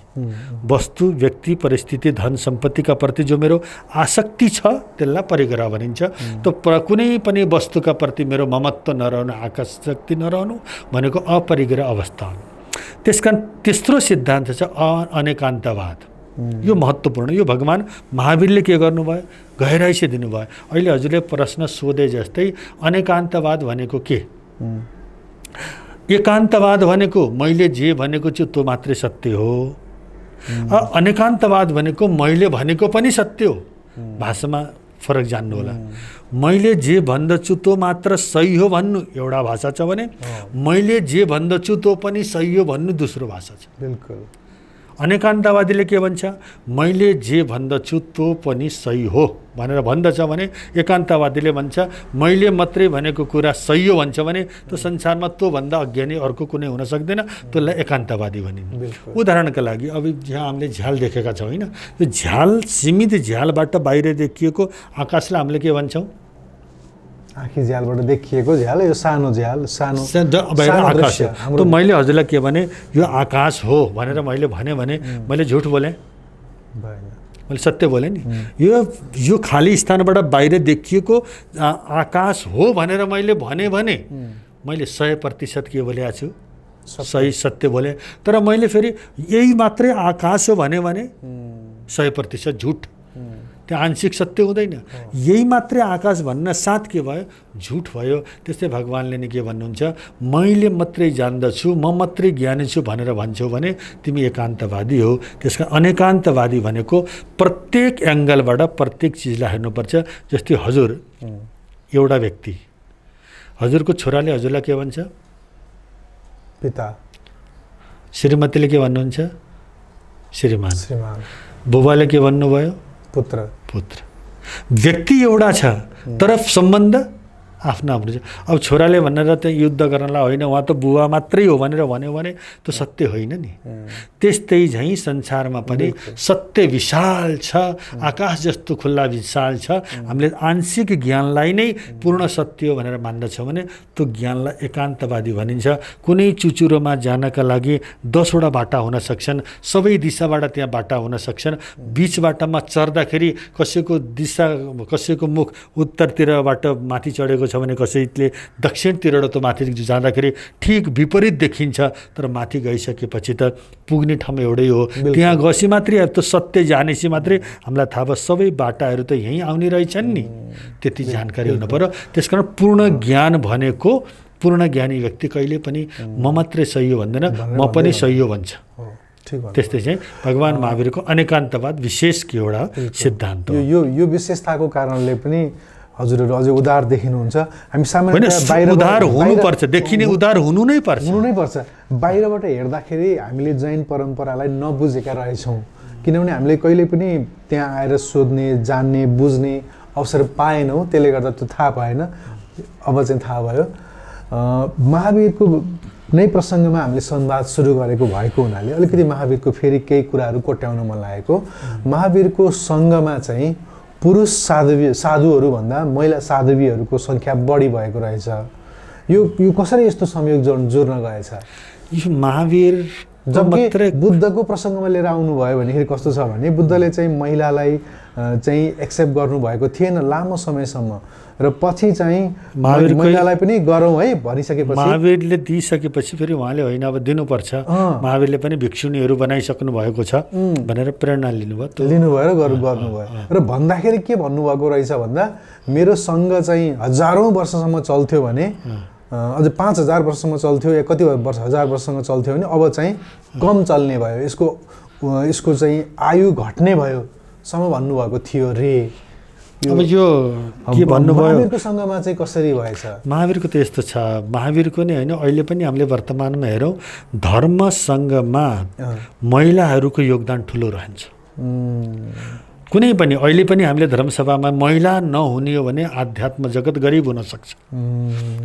वस्तु, व्यक्ति, परिस्थिति, धन सम्पत्तिका प्रति जो मेरो आसक्ति छ त्यसलाई परिग्रह भनिन्छ। त कुनै पनि वस्तुका प्रति मेरो ममत्व नरहनु, आसक्ति नरहनु भनेको अपरिग्रह अवस्था हो। त्यसकारण तेस्रो सिद्धान्त छ अनेकान्तवाद। यो महत्त्वपूर्ण। यो भगवान् महावीरले के गर्नुभयो, गहिराई से दिनुभयो। अहिले हजुरले प्रश्न सोधे जस्तै अनेकान्तवाद भनेको के? एकान्तवाद भनेको मैले जे भनेको छु त्यो मात्रै सत्य हो। अनेकान्तवाद भनेको मैले भनेको पनि सत्य हो। भाषामा फरक जान्नु होला। मैले जे भन्दछु त्यो मात्र सही हो भन्नु एउटा भाषा छ भने मैले जे भन्दछु त्यो पनि सही हो भन्नु दोस्रो भाषा छ। बिल्कुल। अनेकान्तवादीले के भन्छ, मैले जे भन्दछु त्यो पनि सही हो भनेर भन्दछ भने एकान्तवादीले भन्छ मैले मात्रै भनेको कुरा सही हो भन्छ भने त्यो संसारमा त्योभन्दा अज्ञानी अर्को कुनै हुन सक्दैन, त्यसलाई एकान्तवादी भनिन्छ। उदाहरणका लागि अब यहाँ हामीले झ्याल देखेका छौँ होइन, यो झ्याल सीमित झ्यालबाट बाहिर देखिएको आकाशलाई हामीले के भन्छौँ? आँखी झ्यालबाट देखिएको झ्याल, यो सानो झ्याल, सानो बाहिर आकाश हो। त मैले हजुरलाई के भने यो आकाश हो भनेर मैले भने मैले झुट बोलेँ, मैले सत्य बोलेँ नि। यो खाली स्थानबाट बाहिर देखिएको आकाश हो भनेर मैले भने मैले 100% के बोलेको छु? सही सत्य बोलेँ। तर मैले फेरि यही मात्रै आकाश हो भने 100% झुट, त्यो आंशिक सत्य हुँदैन। यही मात्रै आकाश भन्न साथ के भयो? झुट भयो। त्यस्तै भगवान्ले नि के भन्नुहुन्छ, मैले मात्रै जान्दछु, म मात्रै ज्ञानी छु भनेर भन्छौ भने तिमी एकान्तवादी हो। त्यसका अनेकान्तवादी भनेको प्रत्येक एङ्गलबाट प्रत्येक चिजलाई हेर्नुपर्छ। जस्तै हजुर एउटा व्यक्ति, हजुरको छोराले हजुरलाई के भन्छ? पिता। श्रीमतीले के भन्नुहुन्छ? श्रीमान। श्रीमान। बुबाले के भन्नुभयो? पुत्र। पुत्र। व्यक्ति एउटा छ तर सम्बन्ध आफ्नो आफ्नो छ। अब छोराले भनेर त्यहाँ युद्ध गर्नलाई होइन, उहाँ त बुवा मात्रै हो भनेर भन्यो भने त्यो सत्य होइन नि। त्यस्तै झैँ संसारमा पनि सत्य विशाल छ, आकाश जस्तो खुल्ला विशाल छ। हामीले आंशिक ज्ञानलाई नै पूर्ण सत्य हो भनेर मान्दछौँ भने त्यो ज्ञानलाई एकान्तवादी भनिन्छ। कुनै चुचुरोमा जानका लागि 10वटा बाटा हुन सक्छन्, सबै दिशाबाट त्यहाँ बाटा हुन सक्छन्। बीच बाटामा चढ्दाखेरि कसैको दिशा, कसैको मुख उत्तरतिरबाट माथि चढेको छ भने कसैले दक्षिणतिरबाट त माथि जाँदाखेरि ठिक विपरीत देखिन्छ। तर माथि गइसकेपछि त पुग्ने ठाउँ एउटै हो। त्यहाँ गएपछि मात्रै त सत्य जानेपछि मात्रै हामीलाई थाहा भयो सबै बाटाहरू त यहीँ आउने रहेछन् नि। त्यति जानकारी हुनु पर्यो। त्यसकारण पूर्ण ज्ञान भनेको पूर्ण ज्ञानी व्यक्ति कहिले पनि म मात्रै सही हो भन्दैन, म पनि सही हो भन्छ। त्यस्तै चाहिँ भगवान् महावीरको अनेकान्तवाद विशेषको एउटा सिद्धान्त हो। यो विशेषताको कारणले पनि हजुरहरू अझै उदार देखिनुहुन्छ। हामी सामान्यतया बाहिर उदार हुनुपर्छ, देखिने उदार हुनु नै पर्छ। बाहिरबाट हेर्दाखेरि हामीले जैन परम्परालाई नबुझेका रहेछौँ, किनभने हामीले कहिले पनि त्यहाँ आएर सोध्ने, जान्ने, बुझ्ने अवसर पाएनौँ। त्यसले गर्दा त्यो थाहा पाएन, अब चाहिँ थाहा भयो। महावीरको नै प्रसङ्गमा हामीले संवाद सुरु गरेको भएको हुनाले अलिकति महावीरको फेरि केही कुराहरू कोट्याउन मन लागेको। महावीरको सङ्घमा चाहिँ पुरुष साधुहरू भन्दा महिला साधुवीहरूको सङ्ख्या बढी भएको रहेछ। यो कसरी यस्तो संयोग जोड्न गएछ? यो महावीर जबकि बुद्धको प्रसङ्गमा लिएर आउनुभयो भनेखेरि कस्तो छ भने बुद्धले चाहिँ महिलालाई चाहिँ एक्सेप्ट गर्नुभएको थिएन लामो समयसम्म, र पछि चाहिँ महिलालाई पनि गरौँ है भनिसकेपछि महावीरले दिइसकेपछि फेरि उहाँले होइन अब दिनुपर्छ, महावीरले पनि भिक्षुणीहरू बनाइसक्नु भएको छ भनेर प्रेरणा लिनुभयो र गर्नुभयो। र भन्दाखेरि के भन्नुभएको रहेछ भन्दा मेरो सङ्घ चाहिँ हजारौँ वर्षसम्म चल्थ्यो भने, अझ 5000 वर्षसम्म चल्थ्यो या कति वर्ष 1000 वर्षसम्म चल्थ्यो भने अब चाहिँ कम चल्ने भयो, यसको चाहिँ आयु घट्ने भयो सम्म भन्नुभएको थियो रे। अब यो के भन्नुभयो महावीरको सङ्घमा चाहिँ कसरी भएछ? महावीरको त यस्तो छ, महावीरको नि होइन अहिले पनि हामीले वर्तमानमा हेरौँ धर्म सङ्घमा महिलाहरूको योगदान ठुलो रहन्छ। कुनै पनि अहिले पनि हामीले धर्मसभामा महिला नहुने हो भने आध्यात्म जगत गरिब हुन सक्छ।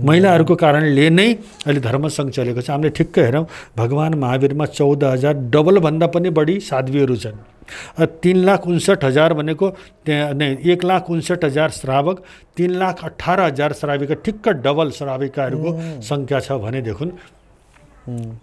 महिलाहरूको कारणले नै अहिले धर्मसङ्घ चलेको छ। हामीले ठिक्क हेरौँ भगवान् महावीरमा 14,000 डबलभन्दा पनि बढी साध्वीहरू छन्। 3,59,000 भनेको त्यहाँ 1,59,000 श्रावक, 3,18,000 श्राविका, ठिक्क डबल श्राविकाहरूको सङ्ख्या छ भनेदेखि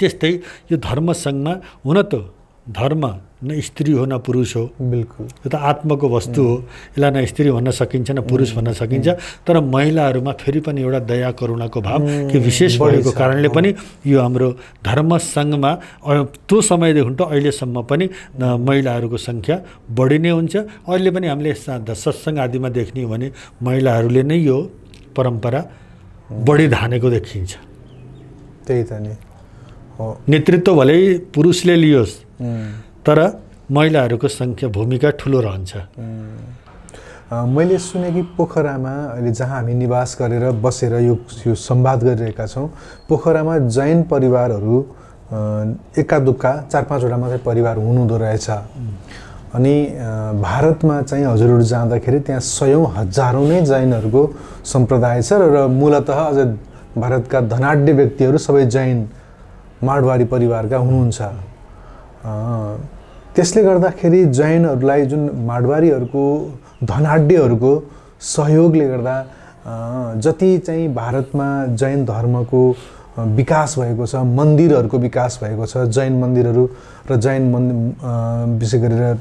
त्यस्तै यो धर्मसङ्घमा हुन त धर्म न स्त्री हो न पुरुष हो, बिल्कुल यो त आत्माको वस्तु हो। यसलाई न स्त्री भन्न सकिन्छ न पुरुष भन्न सकिन्छ। तर महिलाहरूमा फेरि पनि एउटा दया करुणाको भाव के विशेष भएको कारणले पनि यो हाम्रो धर्म सङ्घमा त्यो समयदेखि त अहिलेसम्म पनि महिलाहरूको सङ्ख्या बढी नै हुन्छ। अहिले पनि हामीले सत्सङ्ग आदिमा देख्ने हो भने महिलाहरूले नै यो परम्परा बढी धानेको देखिन्छ। त्यही त नि नेतृत्व भलै पुरुषले लियोस् तर महिलाहरूको सङ्ख्या भूमिका ठुलो रहन्छ। मैले सुने कि पोखरामा अहिले जहाँ हामी निवास गरेर बसेर यो संवाद गरिरहेका छौँ, पोखरामा जैन परिवारहरू एका दुक्का 4-5 वटा मात्रै परिवार हुनुहुँदो रहेछ। अनि भारतमा चाहिँ हजुरहरू जाँदाखेरि त्यहाँ सयौं हजारौं नै जैनहरूको सम्प्रदाय छ र मूलतः अझ भारतका धनाढ्य व्यक्तिहरू सबै जैन माडवारी परिवारका हुनुहुन्छ। त्यसले गर्दाखेरि जैनहरूलाई जुन माडवारीहरूको धनाढ्यहरूको सहयोगले गर्दा जति चाहिँ भारतमा जैन धर्मको विकास भएको छ, मन्दिरहरूको विकास भएको छ, जैन मन्दिरहरू र जैन विशेष गरेर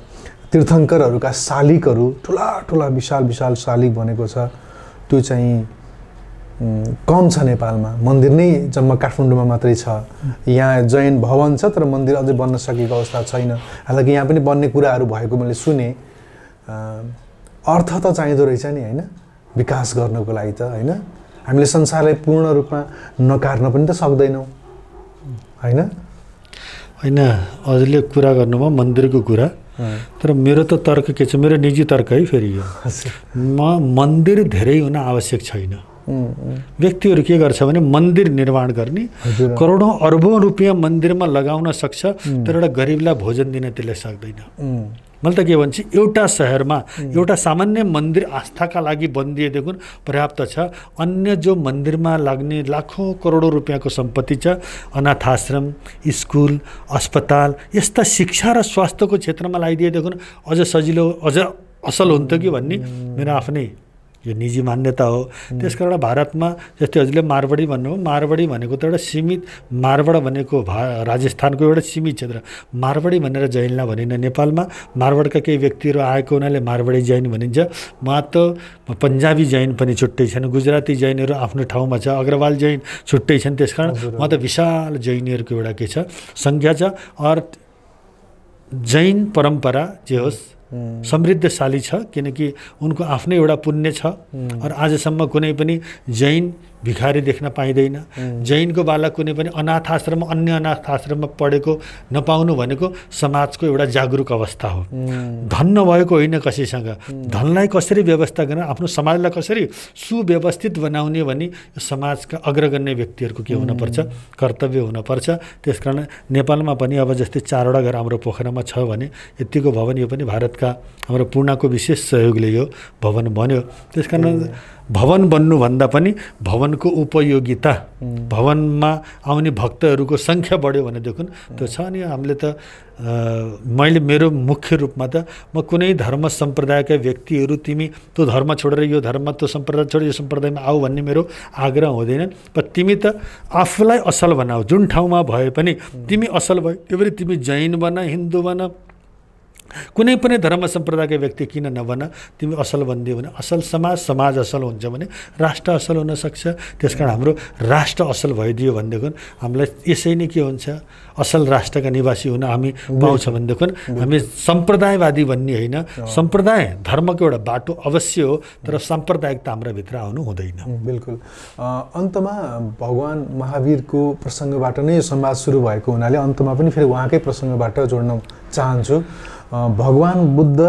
तीर्थङ्करहरूका शालिगहरू ठुला ठुला विशाल विशाल शालिग बनेको छ। त्यो चाहिँ कम छ नेपालमा। मन्दिर नै जम्मा काठमाडौँमा मात्रै छ। यहाँ जैन भवन छ तर मन्दिर अझै बन्न सकेको अवस्था छैन। हालाकि यहाँ पनि बन्ने कुराहरू भएको मैले सुने। अर्थ त चाहिँदो रहेछ नि, होइन? विकास गर्नको लागि त, होइन? हामीले संसारलाई पूर्ण रूपमा नकार्न पनि त सक्दैनौँ, होइन? होइन, हजुरले कुरा गर्नुभयो मन्दिरको कुरा, तर मेरो त तर्क के छ, मेरो निजी तर्क है फेरि यो, मन्दिर धेरै हुन आवश्यक छैन। व्यक्तिहरू के गर्छ भने मन्दिर निर्माण गर्ने, करोडौं अर्बौं रुपियाँ मन्दिरमा लगाउन सक्छ, तर एउटा गरिबलाई भोजन दिन त्यसले सक्दैन। मैले त के भन्छु, एउटा शहरमा एउटा सामान्य मन्दिर आस्थाका लागि बनिदिएदेखि पर्याप्त छ। अन्य जो मन्दिरमा लाग्ने लाखौं करोडौं रुपियाँको सम्पत्ति छ, अनाथ आश्रम, स्कुल, अस्पताल, यस्ता शिक्षा र स्वास्थ्यको क्षेत्रमा लगाइदिएदेखि अझ सजिलो, अझ असल हुन्थ्यो कि भन्ने मेरो आफ्नै यो निजी मान्यता हो। त्यसकारण भारतमा जस्तै हजुरले मारवाडी भन्नुभयो, मारवाडी भनेको त एउटा सीमित, मारवाड भनेको राजस्थानको एउटा सीमित क्षेत्र। मारवाडी भनेर जैनलाई भनिन्न नेपालमा। मारवाडका केही व्यक्तिहरू आएको हुनाले मारवाडी जैन भनिन्छ। त पन्जाबी जैन पनि छुट्टै छन्, गुजराती जैनहरू आफ्नो ठाउँमा छ, अग्रवाल जैन छुट्टै छन्। त्यसकारण त विशाल जैनीहरूको एउटा के छ, सङ्ख्या छ। और जैन परम्परा जे होस् समृद्धशाली छ, किनकि उनको आफ्नै एउटा पुण्य छ। और आजसम्म कुनै पनि जैन भिखारी देख्न पाइँदैन। जैनको बालक कुनै पनि अनाथ आश्रम, अन्य अनाथ आश्रममा पढेको नपाउनु भनेको समाजको एउटा जागरुक अवस्था हो। धन नभएको होइन कसैसँग, धनलाई कसरी व्यवस्था गर्न, आफ्नो समाजलाई कसरी सुव्यवस्थित बनाउने भनी समाजका अग्रगण्य व्यक्तिहरूको के हुनुपर्छ, कर्तव्य हुनुपर्छ। त्यसकारण नेपालमा पनि अब जस्तै 4वटा घर हाम्रो पोखरामा छ भने यतिको भवन, यो पनि भारतका हाम्रो पूर्णको विशेष सहयोगले यो भवन बन्यो। त्यसकारण भवन बन्नुभन्दा पनि भवनको उपयोगिता, भवनमा आउने भक्तहरूको सङ्ख्या बढ्यो भनेदेखि त्यो छ। अनि हामीले त मैले मेरो मुख्य रूपमा त म कुनै धर्म सम्प्रदायका व्यक्तिहरू तिमी त्यो धर्म छोडेर यो धर्म, त्यो सम्प्रदाय छोडेर यो सम्प्रदायमा आऊ भन्ने मेरो आग्रह हुँदैन। तिमी त आफूलाई असल बनाऊ, जुन ठाउँमा भए पनि तिमी असल भयो। त्यो पनि तिमी जैन बन, हिन्दू बन, कुनै पनि धर्म सम्प्रदायका व्यक्ति किन नबन, तिमी असल बनिदियो भने असल समाज, समाज असल हुन्छ भने राष्ट्र असल हुन सक्छ। त्यसकारण हाम्रो राष्ट्र असल भइदियो भनेदेखि हामीलाई यसै नै के हुन्छ, असल राष्ट्रका निवासी हुन हामी पाउँछ भनेदेखि हामी सम्प्रदायवादी भन्ने होइन, सम्प्रदाय धर्मको एउटा बाटो अवश्य हो, तर साम्प्रदायिकता हाम्रा भित्र आउनु हुँदैन। बिल्कुल। अन्तमा भगवान महावीरको प्रसङ्गबाट नै संवाद सुरु भएको हुनाले अन्तमा पनि फेरि उहाँकै प्रसङ्गबाट जोड्न चाहन्छु। भगवान बुद्ध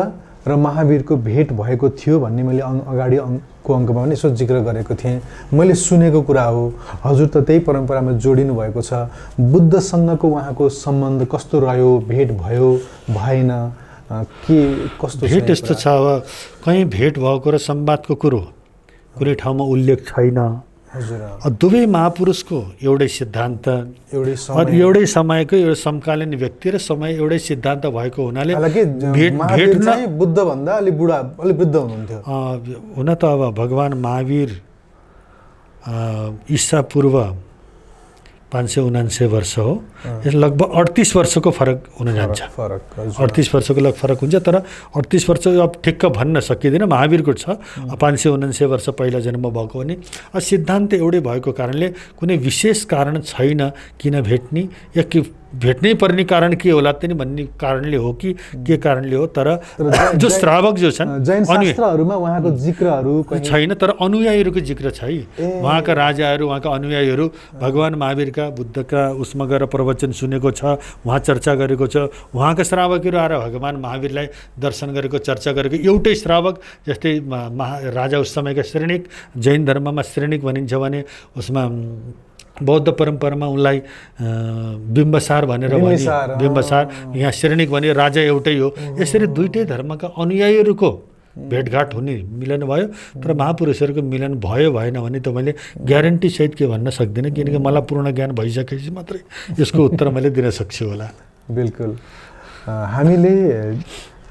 र महावीरको भेट भएको थियो भन्ने मैले अगाडिको अङ्कमा पनि यसो जिक्र गरेको थिएँ। मैले सुनेको कुरा हो, हजुर त त्यही परम्परामा जोडिनु भएको छ। बुद्धसँगको उहाँको सम्बन्ध कस्तो रह्यो, भेट भयो भएन, के कस्तो? भेट यस्तो छ, अब कहीँ भेट भएको र संवादको कुरो कुनै ठाउँमा उल्लेख छैन। दुवै महापुरुषको एउटै सिद्धान्त, एउटै समयको एउटा समकालीन व्यक्ति र समय एउटै सिद्धान्त भएको हुनाले भेट चाहिँ बुद्ध भन्दा अलि बुढा, अलि वृद्ध हुनुहुन्थ्यो। हुन त अब भगवान महावीर ईसा पूर्व 579 वर्ष हो। लगभग 38 वर्षको फरक हुन जान्छ। 38 वर्षको लगभग फरक हुन्छ, तर 38 वर्ष अब ठिक्क भन्न सकिँदैन। महावीरको छ 579 वर्ष पहिला जन्म भएको भने सिद्धान्त एउटै भएको कारणले कुनै विशेष कारण छैन किन भेट्ने, या भेट्नै पर्ने कारण के होला त नि भन्ने कारणले हो कि के कारणले हो। तर जो श्रावक जो छन् जैन शास्त्रहरुमा उहाँको जिक्रहरू छैन, तर अनुयायीहरूको जिक्र छ है। उहाँका राजाहरू, उहाँका अनुयायीहरू भगवान महावीरका बुद्धका उसमा गएर प्रवचन सुनेको छ, उहाँ चर्चा गरेको छ। उहाँका श्रावकहरू आएर भगवान महावीरलाई दर्शन गरेको, चर्चा गरेको। एउटै श्रावक, जस्तै राजा उस समयका श्रेणिक, जैन धर्ममा श्रेणिक भनिन्छ भने उसमा बौद्ध परम्परामा उनलाई बिम्बसार भनेर बिम्बसार यहाँ श्रेणिक भने राजा एउटै हो। यसरी दुईटै धर्मका अनुयायीहरूको भेटघाट हुने मिलन भयो। तर महापुरुषहरूको मिलन भयो भएन भने त मैले ग्यारेन्टी सहित के भन्न सक्दिनँ, किनकि मलाई पूर्ण ज्ञान भइसकेपछि मात्रै यसको उत्तर मैले दिन सक्छु होला। बिल्कुल। हामीले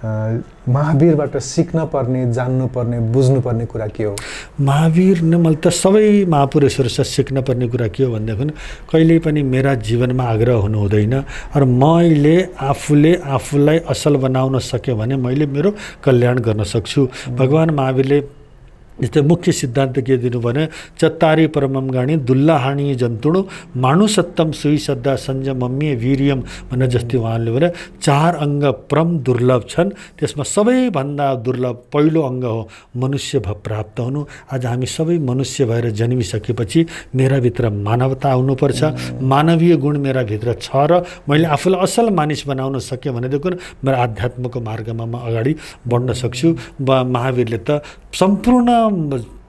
महावीरबाट सिक्न पर्ने, जान्नु पर्ने, बुझ्नु पर्ने कुरा के हो? महावीर ने मैले त सबै महापुरुषहरूसँग सिक्न पर्ने कुरा के हो भनेदेखि कहिल्यै पनि मेरा जीवनमा आग्रह हुनु हुँदैन। र मैले आफूलाई असल बनाउन सकेँ भने मैले मेरो कल्याण गर्न सक्छु। भगवान महावीरले जस्तै मुख्य सिद्धान्त के दिनु भने चत्तारी परमम गाणी दुल्लाहानी जन्तुणु मानुसत्तम सुई श्रद्धा संयमम्य वीर्यम भनेर जस्तै उहाँले भने 4 अङ्ग परम दुर्लभ छन्, त्यसमा सबैभन्दा दुर्लभ पहिलो अङ्ग हो मनुष्य भाव प्राप्त हुनु। आज हामी सबै मनुष्य भएर जन्मिसकेपछि मेराभित्र मानवता आउनुपर्छ, मानवीय गुण मेराभित्र छ र मैले आफूलाई असल मानिस बनाउन सकेँ भनेदेखि मेरो आध्यात्मको मार्गमा म अगाडि बढ्न सक्छु। महावीरले त सम्पूर्ण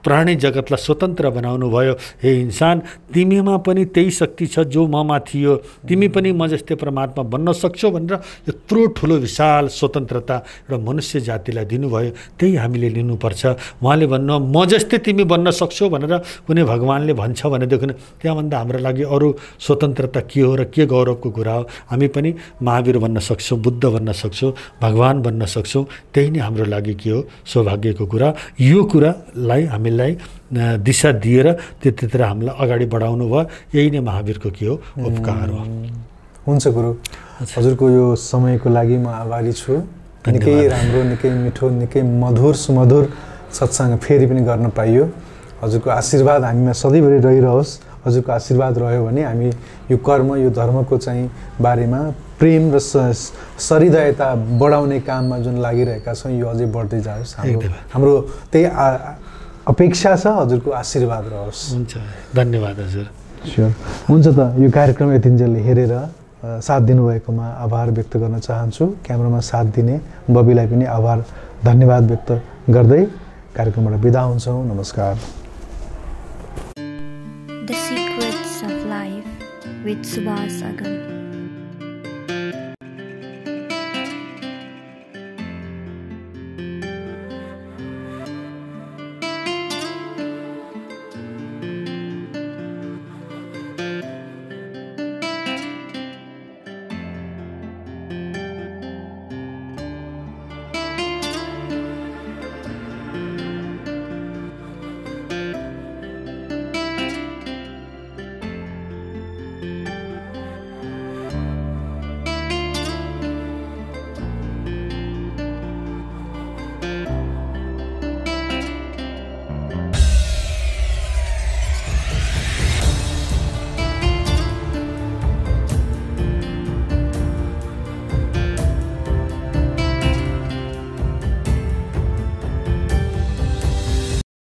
प्राणी जगतलाई स्वतन्त्र बनाउनु भयो। हे इन्सान, तिमीमा पनि त्यही शक्ति छ जो ममा थियो, तिमी पनि म जस्तै परमात्मा बन्न सक्छौ भनेर यत्रो ठुलो विशाल स्वतन्त्रता एउटा मनुष्य जातिलाई दिनुभयो। त्यही हामीले लिनुपर्छ। उहाँले भन्नु म जस्तै तिमी बन्न सक्छौ भनेर कुनै भगवानले भन्छ भनेदेखि त्यहाँभन्दा हाम्रो लागि अरू स्वतन्त्रता के हो र के गौरवको कुरा हो? हामी पनि महावीर बन्न सक्छौँ, बुद्ध बन्न सक्छौँ, भगवान बन्न सक्छौँ। त्यही नै हाम्रो लागि के हो? सौभाग्यको कुरा। यो कुरालाई हामी दिशा दिएर त्यतितिर हामीलाई अगाडि बढाउनु भयो। यही नै महावीरको के हो? उपकार हो। हुन्छ गुरु, हजुरको यो समयको लागि म आभारी छु। निकै राम्रो, निकै मिठो, निकै मधुर सुमधुर सत्संग फेरि पनि गर्न पाइयो। हजुरको आशीर्वाद हामीमा सधैँभरि रहिरहोस्। हजुरको आशीर्वाद रह्यो भने हामी यो कर्म, यो धर्मको चाहिँ बारेमा प्रेम र सरिदयता बढाउने काममा जुन लागिरहेका छौँ यो अझै बढ्दै जाओस्। हाम्रो त्यही अपेक्षा छ। हजुरको आशीर्वाद रहोस्। हुन्छ, धन्यवाद हजुर। स्योर, हुन्छ। त यो कार्यक्रम यतिन्जेल हेरेर साथ दिनुभएकोमा आभार व्यक्त गर्न चाहन्छु। क्यामेरामा साथ दिने बबीलाई पनि आभार, धन्यवाद व्यक्त गर्दै कार्यक्रमबाट बिदा हुन्छौँ। नमस्कार। The Secrets of Life with Subhas Agam.